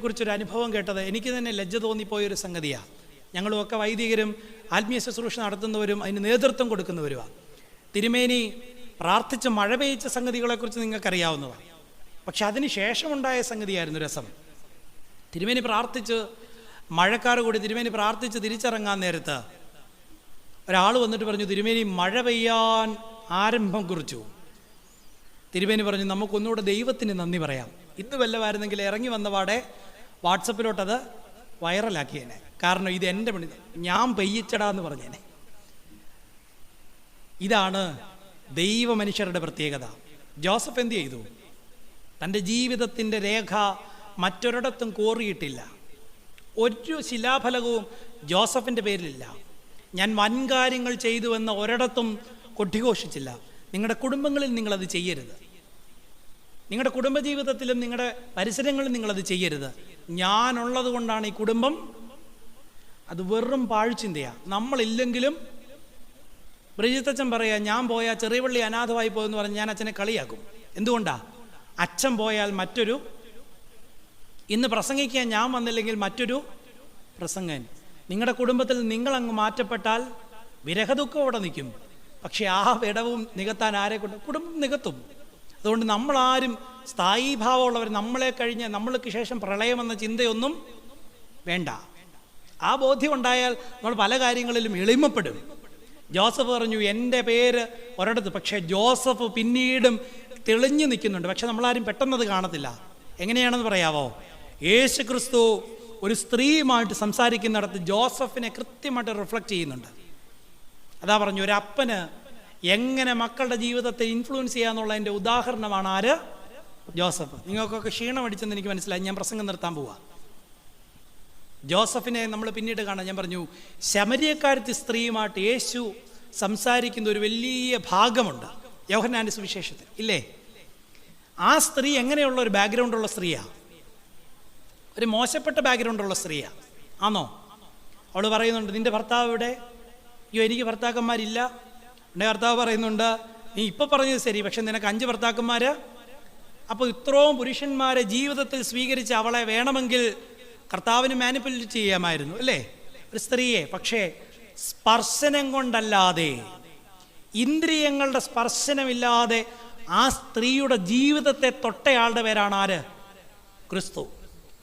കുറിച്ചൊരു അനുഭവം കേട്ടത് എനിക്ക് തന്നെ ലജ്ജ തോന്നിപ്പോയൊരു സംഗതിയാണ്. ഞങ്ങളുമൊക്കെ വൈദികരും ആത്മീയ ശുശ്രൂഷ നടത്തുന്നവരും അതിന് നേതൃത്വം കൊടുക്കുന്നവരുമാണ്. തിരുമേനി പ്രാർത്ഥിച്ച് മഴ പെയ്ച്ച സംഗതികളെക്കുറിച്ച് നിങ്ങൾക്കറിയാവുന്നതാണ്. പക്ഷെ അതിന് ശേഷമുണ്ടായ സംഗതിയായിരുന്നു രസം. തിരുമേനി പ്രാർത്ഥിച്ച് മഴക്കാറ് കൂടി തിരുമേനി പ്രാർത്ഥിച്ച് തിരിച്ചിറങ്ങാൻ നേരത്ത് ഒരാൾ വന്നിട്ട് പറഞ്ഞു, തിരുമേനി മഴ പെയ്യാൻ ആരംഭം കുറിച്ചു. തിരുമേനി പറഞ്ഞു, നമുക്കൊന്നുകൂടെ ദൈവത്തിന് നന്ദി പറയാം. ഇന്ന് വല്ലവായിരുന്നെങ്കിൽ ഇറങ്ങി വന്നപാടെ വാട്സപ്പിലോട്ടത് വൈറലാക്കിയേനെ. കാരണം ഇത് എൻ്റെ പണി, ഞാൻ പെയ്യിച്ചടാന്ന് പറഞ്ഞേനെ. ഇതാണ് ദൈവ മനുഷ്യരുടെ പ്രത്യേകത. ജോസഫ് എന്ത് ചെയ്തു? തൻ്റെ ജീവിതത്തിൻ്റെ രേഖ മറ്റൊരിടത്തും കോറിയിട്ടില്ല. ഒരു ശിലാഫലകവും ജോസഫിൻ്റെ പേരിലില്ല. ഞാൻ വൻകാര്യങ്ങൾ ചെയ്തുവെന്ന് ഒരിടത്തും കൊട്ടിഘോഷിച്ചില്ല. നിങ്ങളുടെ കുടുംബങ്ങളിൽ നിങ്ങളത് ചെയ്യരുത്. നിങ്ങളുടെ കുടുംബജീവിതത്തിലും നിങ്ങളുടെ പരിസരങ്ങളിലും നിങ്ങളത് ചെയ്യരുത്. ഞാനുള്ളത് കൊണ്ടാണ് ഈ കുടുംബം. അത് വെറും പാഴ്ചിന്തയാണ്. നമ്മളില്ലെങ്കിലും ബ്രിജിത്തച്ഛൻ പറയാ, ഞാൻ പോയാൽ ചെറിയപള്ളി അനാഥമായി പോകുമെന്ന് പറഞ്ഞ് ഞാൻ അച്ഛനെ കളിയാക്കും. എന്തുകൊണ്ടാ? അച്ഛൻ പോയാൽ മറ്റൊരു, ഇന്ന് പ്രസംഗിക്കാൻ ഞാൻ വന്നില്ലെങ്കിൽ മറ്റൊരു പ്രസംഗൻ. നിങ്ങളുടെ കുടുംബത്തിൽ നിങ്ങളങ്ങ് മാറ്റപ്പെട്ടാൽ വിരഹദുഃഖം അവിടെ നിൽക്കും. പക്ഷെ ആ വിടവും നികത്താൻ ആരെ കൊണ്ട്? കുടുംബം നികത്തും. അതുകൊണ്ട് നമ്മളാരും സ്ഥായീഭാവമുള്ളവർ, നമ്മളെ കഴിഞ്ഞ് നമ്മൾക്ക് ശേഷം പ്രളയമെന്ന ചിന്തയൊന്നും വേണ്ട. ആ ബോധ്യം ഉണ്ടായാൽ നമ്മൾ പല കാര്യങ്ങളിലും എളിമപ്പെടും. ജോസഫ് പറഞ്ഞു, എൻ്റെ പേര് ഒരിടത്ത്, പക്ഷേ ജോസഫ് പിന്നീടും തെളിഞ്ഞു നിൽക്കുന്നുണ്ട്. പക്ഷെ നമ്മളാരും പെട്ടെന്നത് കാണത്തില്ല. എങ്ങനെയാണെന്ന് പറയാവോ? യേശു ക്രിസ്തു ഒരു സ്ത്രീയുമായിട്ട് സംസാരിക്കുന്നിടത്ത് ജോസഫിനെ കൃത്യമായിട്ട് റിഫ്ലക്റ്റ് ചെയ്യുന്നുണ്ട്. അതാ പറഞ്ഞു, ഒരു അപ്പന് എങ്ങനെ മക്കളുടെ ജീവിതത്തെ ഇൻഫ്ലുവൻസ് ചെയ്യാന്നുള്ളതിൻ്റെ ഉദാഹരണമാണ് ആര്? ജോസഫ്. നിങ്ങൾക്കൊക്കെ ക്ഷീണം അടിച്ചെന്ന് എനിക്ക് മനസ്സിലായി. ഞാൻ പ്രസംഗം നിർത്താൻ പോവാ. ജോസഫിനെ നമ്മൾ പിന്നീട് കാണാം. ഞാൻ പറഞ്ഞു, ശമര്യക്കാരത്തി സ്ത്രീയുമായിട്ട് യേശു സംസാരിക്കുന്ന ഒരു വലിയ ഭാഗമുണ്ട് യോഹന്നാന്റെ സുവിശേഷത്തിൽ, ഇല്ലേ? ആ സ്ത്രീ എങ്ങനെയുള്ള ഒരു ബാക്ക്ഗ്രൗണ്ടുള്ള സ്ത്രീയാണ്? ഒരു മോശപ്പെട്ട ബാക്ക്ഗ്രൗണ്ടുള്ള സ്ത്രീയാണ്. ആണോ? അവൾ പറയുന്നുണ്ട്, നിന്റെ ഭർത്താവ് ഇവിടെ? അയ്യോ, എനിക്ക് ഭർത്താക്കന്മാരില്ല. എൻ്റെ ഭർത്താവ് പറയുന്നുണ്ട്, നീ ഇപ്പം പറഞ്ഞത് ശരി, പക്ഷെ നിനക്ക് 5 ഭർത്താക്കന്മാർ. അപ്പോൾ ഇത്രയും പുരുഷന്മാരെ ജീവിതത്തിൽ സ്വീകരിച്ച് അവളെ വേണമെങ്കിൽ കർത്താവിന് മാനിപ്പുലേറ്റ് ചെയ്യാമായിരുന്നു, അല്ലേ? ഒരു സ്ത്രീയെ. പക്ഷേ സ്പർശനം കൊണ്ടല്ലാതെ, ഇന്ദ്രിയങ്ങളുടെ സ്പർശനമില്ലാതെ ആ സ്ത്രീയുടെ ജീവിതത്തെ തൊട്ടയാളുടെ പേരാണ് ആര്? ക്രിസ്തു.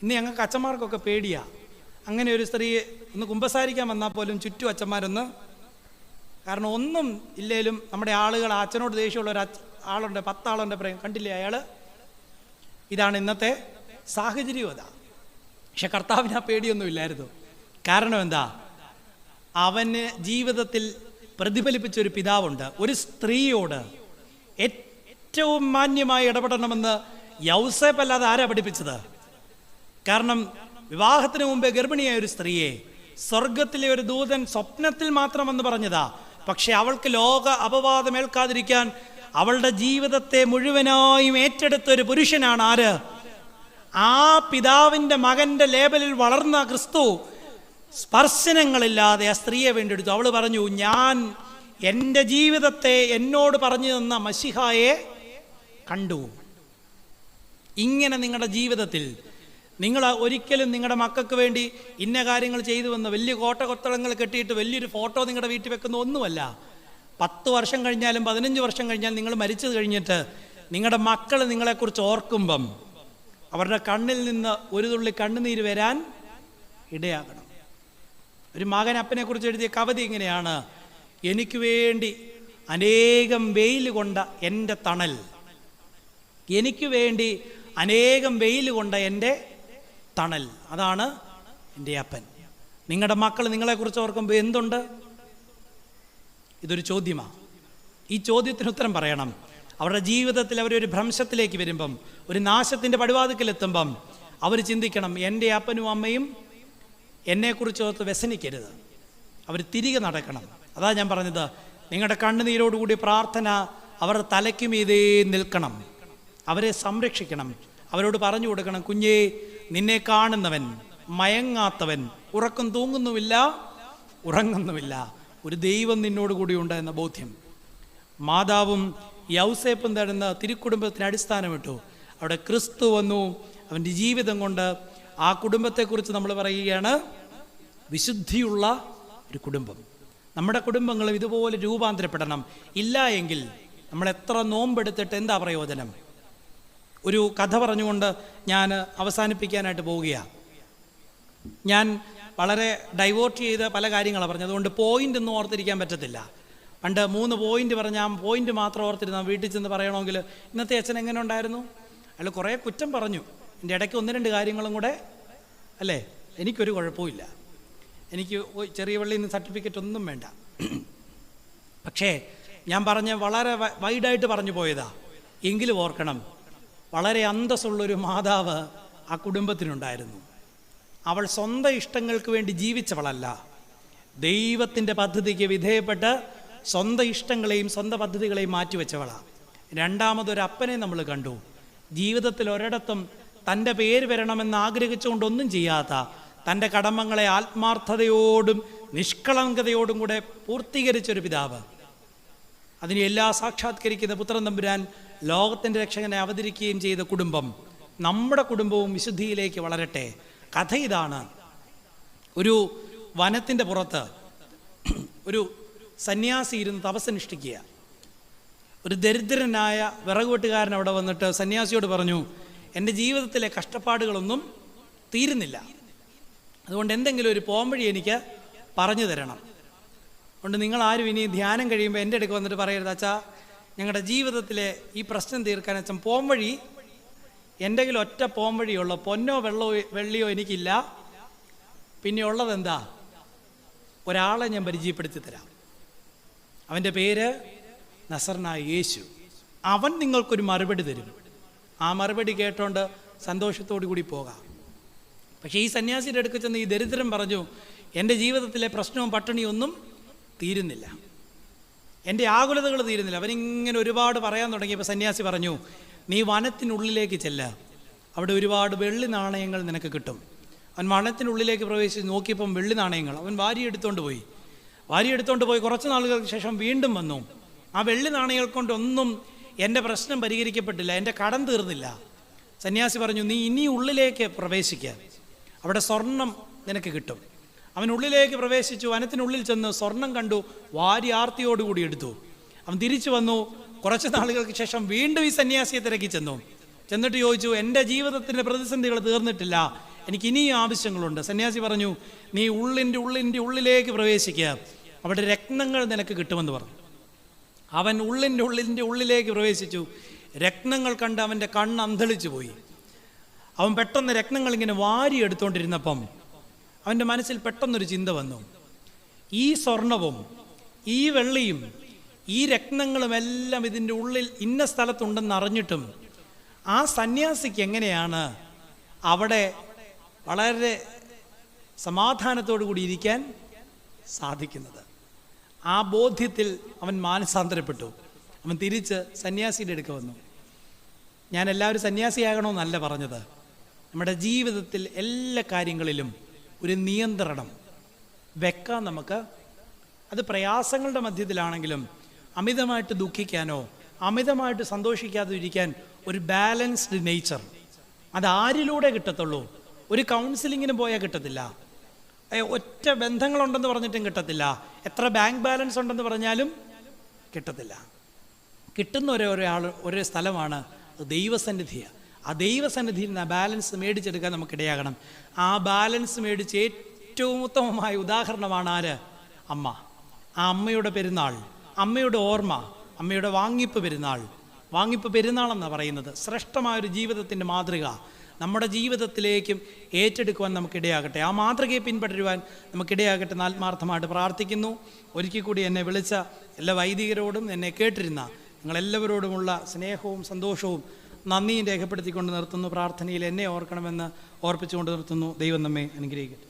ഇന്ന് ഞങ്ങൾക്ക് അച്ഛന്മാർക്കൊക്കെ പേടിയാ. അങ്ങനെ ഒരു സ്ത്രീ ഒന്ന് കുമ്പസാരിക്കാൻ വന്നാൽ പോലും ചുറ്റും അച്ഛന്മാരൊന്ന്, കാരണം ഒന്നും ഇല്ലേലും നമ്മുടെ ആളുകൾ, അച്ഛനോട് ദേഷ്യമുള്ള ഒരു ആളുണ്ട്, 10 ആളുണ്ട്, പറയും കണ്ടില്ലേ അയാൾ. ഇതാണ് ഇന്നത്തെ സാഹചര്യം. അതാ. പക്ഷെ കർത്താവിന് ആ പേടിയൊന്നും ഇല്ലായിരുന്നു. കാരണം എന്താ? അവന് ജീവിതത്തിൽ പ്രതിഫലിപ്പിച്ചൊരു പിതാവുണ്ട്. ഒരു സ്ത്രീയോട് ഏറ്റവും മാന്യമായി ഇടപെടണമെന്ന് യൗസേപ്പ് അല്ലാതെ ആരാ പഠിപ്പിച്ചത്? കാരണം വിവാഹത്തിന് മുമ്പേ ഗർഭിണിയായ ഒരു സ്ത്രീയെ സ്വർഗത്തിലെ ഒരു ദൂതൻ സ്വപ്നത്തിൽ മാത്രം എന്ന് പറഞ്ഞതാ. പക്ഷെ അവൾക്ക് ലോക അപവാദമേൽക്കാതിരിക്കാൻ അവളുടെ ജീവിതത്തെ മുഴുവനായും ഏറ്റെടുത്ത ഒരു പുരുഷനാണ് ആര്? ആ പിതാവിൻ്റെ മകൻ്റെ ലേബലിൽ വളർന്ന ക്രിസ്തു സ്പർശനങ്ങളില്ലാതെ ആ സ്ത്രീയെ വേണ്ടിയെടുത്തു. അവൾ പറഞ്ഞു, ഞാൻ എൻ്റെ ജീവിതത്തെ എന്നോട് പറഞ്ഞു തന്ന മശിഹായെ കണ്ടു. ഇങ്ങനെ നിങ്ങളുടെ ജീവിതത്തിൽ നിങ്ങൾ ഒരിക്കലും നിങ്ങളുടെ മക്കൾക്ക് വേണ്ടി ഇന്ന കാര്യങ്ങൾ ചെയ്തു വന്ന് വലിയ കോട്ടകൊത്തളങ്ങൾ കെട്ടിയിട്ട് വലിയൊരു ഫോട്ടോ നിങ്ങളുടെ വീട്ടിൽ വെക്കുന്ന ഒന്നുമല്ല. 10 വർഷം കഴിഞ്ഞാലും 15 വർഷം കഴിഞ്ഞാലും നിങ്ങൾ മരിച്ചു കഴിഞ്ഞിട്ട് നിങ്ങളുടെ മക്കൾ നിങ്ങളെക്കുറിച്ച് ഓർക്കുമ്പം അവരുടെ കണ്ണിൽ നിന്ന് ഒരു തുള്ളി കണ്ണുനീര് വരാൻ ഇടയാകണം. ഒരു മകൻ അപ്പനെ കുറിച്ച് എഴുതിയ കവിത ഇങ്ങനെയാണ്: എനിക്ക് വേണ്ടി അനേകം വെയിൽ കൊണ്ട എൻ്റെ തണൽ, എനിക്ക് വേണ്ടി അനേകം വെയിൽ കൊണ്ട എൻ്റെ തണൽ, അതാണ് എൻ്റെ അപ്പൻ. നിങ്ങളുടെ മക്കൾ നിങ്ങളെക്കുറിച്ച് ഓർക്കുമ്പോൾ എന്തുണ്ട്? ഇതൊരു ചോദ്യമാണ്. ഈ ചോദ്യത്തിന് ഉത്തരം പറയണം. അവരുടെ ജീവിതത്തിൽ അവരൊരു ഭ്രംശത്തിലേക്ക് വരുമ്പം, ഒരു നാശത്തിൻ്റെ പടിവാതിക്കലെത്തുമ്പം അവർ ചിന്തിക്കണം, എൻ്റെ അപ്പനും അമ്മയും എന്നെക്കുറിച്ച് ഓർത്ത് വ്യസനിക്കരുത്. അവർ തിരികെ നടക്കണം. അതാ ഞാൻ പറഞ്ഞത്, നിങ്ങളുടെ കണ്ണുനീരോടുകൂടി പ്രാർത്ഥന അവരുടെ തലയ്ക്കുമീതേ നിൽക്കണം. അവരെ സംരക്ഷിക്കണം. അവരോട് പറഞ്ഞു കൊടുക്കണം, കുഞ്ഞേ, നിന്നെ കാണുന്നവൻ മയങ്ങാത്തവൻ, ഉറക്കം തൂങ്ങുന്നുമില്ല, ഉറങ്ങുന്നുമില്ല, ഒരു ദൈവം നിന്നോട് കൂടിയുണ്ട് എന്ന ബോധ്യം. മാതാവും യൗസേപ്പും തരുന്ന തിരുക്കുടുംബത്തിന് അടിസ്ഥാനമിട്ടു. അവിടെ ക്രിസ്തു വന്നു. അവൻ്റെ ജീവിതം കൊണ്ട് ആ കുടുംബത്തെക്കുറിച്ച് നമ്മൾ പറയുകയാണ് വിശുദ്ധിയുള്ള ഒരു കുടുംബം. നമ്മുടെ കുടുംബങ്ങളും ഇതുപോലെ രൂപാന്തരപ്പെടണം. ഇല്ല എങ്കിൽ നമ്മൾ എത്ര നോമ്പെടുത്തിട്ട് എന്താ പ്രയോജനം? ഒരു കഥ പറഞ്ഞുകൊണ്ട് ഞാൻ അവസാനിപ്പിക്കാനായിട്ട് പോവുകയാണ്. ഞാൻ വളരെ ഡൈവേർട്ട് ചെയ്ത് പല കാര്യങ്ങളാണ് പറഞ്ഞത്. അതുകൊണ്ട് പോയിൻ്റ് ഒന്നും ഓർത്തിരിക്കാൻ പറ്റത്തില്ല. പണ്ട് 3 പോയിൻ്റ് പറഞ്ഞാൽ ആ പോയിൻ്റ് മാത്രം ഓർത്തിരുന്ന വീട്ടിൽ ചെന്ന് പറയണമെങ്കിൽ ഇന്നത്തെ അച്ഛൻ എങ്ങനെ ഉണ്ടായിരുന്നു? അയാൾ കുറേ കുറ്റം പറഞ്ഞു. എൻ്റെ ഇടയ്ക്ക് 1-2 കാര്യങ്ങളും കൂടെ, അല്ലേ? എനിക്കൊരു കുഴപ്പമില്ല. എനിക്ക് ചെറിയ പള്ളിയിൽ നിന്ന് സർട്ടിഫിക്കറ്റ് ഒന്നും വേണ്ട. പക്ഷേ ഞാൻ വളരെ വൈഡായിട്ട് പറഞ്ഞു പോയതാ. എങ്കിലും ഓർക്കണം, വളരെ അന്തസ്സുള്ളൊരു മാതാവ് ആ കുടുംബത്തിനുണ്ടായിരുന്നു. അവൾ സ്വന്തം ഇഷ്ടങ്ങൾക്ക് വേണ്ടി ജീവിച്ചവളല്ല, ദൈവത്തിൻ്റെ പദ്ധതിക്ക് വിധേയപ്പെട്ട് സ്വന്തം ഇഷ്ടങ്ങളെയും സ്വന്തം പദ്ധതികളെയും മാറ്റിവെച്ചവളാണ്. രണ്ടാമതൊരപ്പനെ നമ്മൾ കണ്ടു. ജീവിതത്തിൽ ഒരിടത്തും തൻ്റെ പേര് വരണമെന്ന് ആഗ്രഹിച്ചുകൊണ്ടൊന്നും ചെയ്യാത്ത, തൻ്റെ കടമകളെ ആത്മാർത്ഥതയോടും നിഷ്കളങ്കതയോടും കൂടെ പൂർത്തീകരിച്ചൊരു പിതാവ്. അതിനെ എല്ലാം സാക്ഷാത്കരിക്കുന്ന പുത്രൻ തമ്പുരാൻ ലോകത്തിൻ്റെ രക്ഷകനെ അവതരിക്കുകയും ചെയ്ത കുടുംബം, നമ്മുടെ കുടുംബവും വിശുദ്ധിയിലേക്ക് വളരട്ടെ. കഥ ഇതാണ്. ഒരു വനത്തിൻ്റെ പുറത്ത് ഒരു സന്യാസി ഇരുന്ന് തപസ്സനുഷ്ഠിക്കുക. ഒരു ദരിദ്രനായ വിറകുവെട്ടുകാരൻ അവിടെ വന്നിട്ട് സന്യാസിയോട് പറഞ്ഞു, എൻ്റെ ജീവിതത്തിലെ കഷ്ടപ്പാടുകളൊന്നും തീരുന്നില്ല, അതുകൊണ്ട് എന്തെങ്കിലും ഒരു പോംവഴി എനിക്ക് പറഞ്ഞു തരണം. അതുകൊണ്ട് നിങ്ങളാരും ഇനി ധ്യാനം കഴിയുമ്പോൾ എൻ്റെ അടുക്ക് വന്നിട്ട് പറയരുത്, അച്ഛാ ഞങ്ങളുടെ ജീവിതത്തിലെ ഈ പ്രശ്നം തീർക്കാൻ അച്ഛൻ പോംവഴി എന്തെങ്കിലും ഒറ്റ പോംവഴിയുള്ളൂ, പൊന്നോ വെള്ളിയോ എനിക്കില്ല, പിന്നെ ഉള്ളതെന്താ, ഒരാളെ ഞാൻ പരിചയപ്പെടുത്തി തരാം, അവൻ്റെ പേര് നസറനായ യേശു, അവൻ നിങ്ങൾക്കൊരു മറുപടി തരും. ആ മറുപടി കേട്ടോണ്ട് സന്തോഷത്തോടു കൂടി പോകാം. പക്ഷേ ഈ സന്യാസിയുടെ അടുക്ക് ചെന്ന് ഈ ദരിദ്രൻ പറഞ്ഞു, എൻ്റെ ജീവിതത്തിലെ പ്രശ്നവും പട്ടിണിയും ഒന്നും തീരുന്നില്ല, എൻ്റെ ആകുലതകൾ തീരുന്നില്ല. അവനിങ്ങനെ ഒരുപാട് പറയാൻ തുടങ്ങിയപ്പോൾ സന്യാസി പറഞ്ഞു, നീ വനത്തിനുള്ളിലേക്ക് ചെല്ല്, അവിടെ ഒരുപാട് വെള്ളി നാണയങ്ങൾ നിനക്ക് കിട്ടും. അവൻ വനത്തിനുള്ളിലേക്ക് പ്രവേശിച്ച് നോക്കിയപ്പം വെള്ളി നാണയങ്ങൾ അവൻ വാരിയെടുത്തുകൊണ്ട് പോയി കുറച്ച് നാളുകൾക്ക് ശേഷം വീണ്ടും വന്നു. ആ വെള്ളി നാണയങ്ങൾ കൊണ്ടൊന്നും എൻ്റെ പ്രശ്നം പരിഹരിക്കപ്പെട്ടില്ല, എൻ്റെ കടം തീർന്നില്ല. സന്യാസി പറഞ്ഞു, നീ ഇനി ഉള്ളിലേക്ക് പ്രവേശിക്കുക, അവിടെ സ്വർണം നിനക്ക് കിട്ടും. അവൻ ഉള്ളിലേക്ക് പ്രവേശിച്ചു, വനത്തിനുള്ളിൽ ചെന്ന് സ്വർണം കണ്ടു, വാരി ആർത്തിയോടുകൂടി എടുത്തു. അവൻ തിരിച്ചു വന്നു. കുറച്ച് നാളുകൾക്ക് ശേഷം വീണ്ടും ഈ സന്യാസിയെ തിരക്കി ചെന്നിട്ട് ചോദിച്ചു, എൻ്റെ ജീവിതത്തിൻ്റെ പ്രതിസന്ധികൾ തീർന്നിട്ടില്ല, എനിക്ക് ഇനിയും ആവശ്യങ്ങളുണ്ട്. സന്യാസി പറഞ്ഞു, നീ ഉള്ളിലേക്ക് പ്രവേശിക്കുക, അവിടെ രത്നങ്ങൾ നിനക്ക് കിട്ടുമെന്ന് പറഞ്ഞു. അവൻ ഉള്ളിലേക്ക് പ്രവേശിച്ചു. രത്നങ്ങൾ കണ്ട് അവൻ്റെ കണ്ണ് അന്ധളിച്ചു പോയി. അവൻ പെട്ടെന്ന് രത്നങ്ങൾ ഇങ്ങനെ വാരി എടുത്തുകൊണ്ടിരുന്നപ്പം അവൻ്റെ മനസ്സിൽ പെട്ടെന്നൊരു ചിന്ത വന്നു, ഈ സ്വർണവും ഈ വെള്ളിയും ഈ രത്നങ്ങളും എല്ലാം ഇതിൻ്റെ ഉള്ളിൽ ഇന്ന സ്ഥലത്തുണ്ടെന്ന് അറിഞ്ഞിട്ടും ആ സന്യാസിക്ക് എങ്ങനെയാണ് അവിടെ വളരെ സമാധാനത്തോടു കൂടി ഇരിക്കാൻ സാധിക്കുന്നത്? ആ ബോധ്യത്തിൽ അവൻ മാനസാന്തരപ്പെട്ടു. അവൻ തിരിച്ച് സന്യാസിയുടെ അടുക്ക വന്നു. ഞാൻ എല്ലാവരും സന്യാസിയാകണമെന്നല്ല പറഞ്ഞത്, നമ്മുടെ ജീവിതത്തിൽ എല്ലാ കാര്യങ്ങളിലും ഒരു നിയന്ത്രണം വെക്കാൻ നമുക്ക്, അത് പ്രയാസങ്ങളുടെ മധ്യത്തിലാണെങ്കിലും അമിതമായിട്ട് ദുഃഖിക്കാനോ അമിതമായിട്ട് സന്തോഷിക്കാതെ ഇരിക്കാൻ ഒരു ബാലൻസ്ഡ് നേച്ചർ, അത് ആരിലൂടെ കിട്ടത്തുള്ളൂ? ഒരു കൗൺസിലിങ്ങിന് പോയാൽ കിട്ടത്തില്ല, ഒറ്റ ബന്ധങ്ങളുണ്ടെന്ന് പറഞ്ഞിട്ടും കിട്ടത്തില്ല, എത്ര ബാങ്ക് ബാലൻസ് ഉണ്ടെന്ന് പറഞ്ഞാലും കിട്ടത്തില്ല. കിട്ടുന്ന ഒരേ സ്ഥലമാണ് ദൈവസന്നിധിയാണ്. ആ ദൈവസന്നിധിയിൽ നിന്ന് ആ ബാലൻസ് മേടിച്ചെടുക്കാൻ നമുക്കിടയാകണം. ആ ബാലൻസ് മേടിച്ച് ഏറ്റവും ഉത്തമമായ ഉദാഹരണമാണ് ആര്? അമ്മ. ആ അമ്മയുടെ പെരുന്നാൾ, അമ്മയുടെ ഓർമ്മ, അമ്മയുടെ വാങ്ങിപ്പ് പെരുന്നാളെന്നാണ് പറയുന്നത്. ശ്രേഷ്ഠമായൊരു ജീവിതത്തിൻ്റെ മാതൃക നമ്മുടെ ജീവിതത്തിലേക്കും ഏറ്റെടുക്കുവാൻ നമുക്കിടയാകട്ടെ. ആ മാതൃകയെ പിൻപറ്റുവാൻ നമുക്കിടയാകട്ടെ എന്ന് ആത്മാർത്ഥമായിട്ട് പ്രാർത്ഥിക്കുന്നു. ഒരിക്കൽ കൂടി എന്നെ വിളിച്ച എല്ലാ വൈദികരോടും എന്നെ കേട്ടിരുന്ന നിങ്ങളെല്ലാവരോടുമുള്ള സ്നേഹവും സന്തോഷവും നന്ദിയും രേഖപ്പെടുത്തിക്കൊണ്ട് നിർത്തുന്നു. പ്രാർത്ഥനയിൽ എന്നെ ഓർക്കണമെന്ന് ഓർപ്പിച്ചുകൊണ്ട് നിർത്തുന്നു. ദൈവം നമ്മെ അനുഗ്രഹിക്കട്ടെ.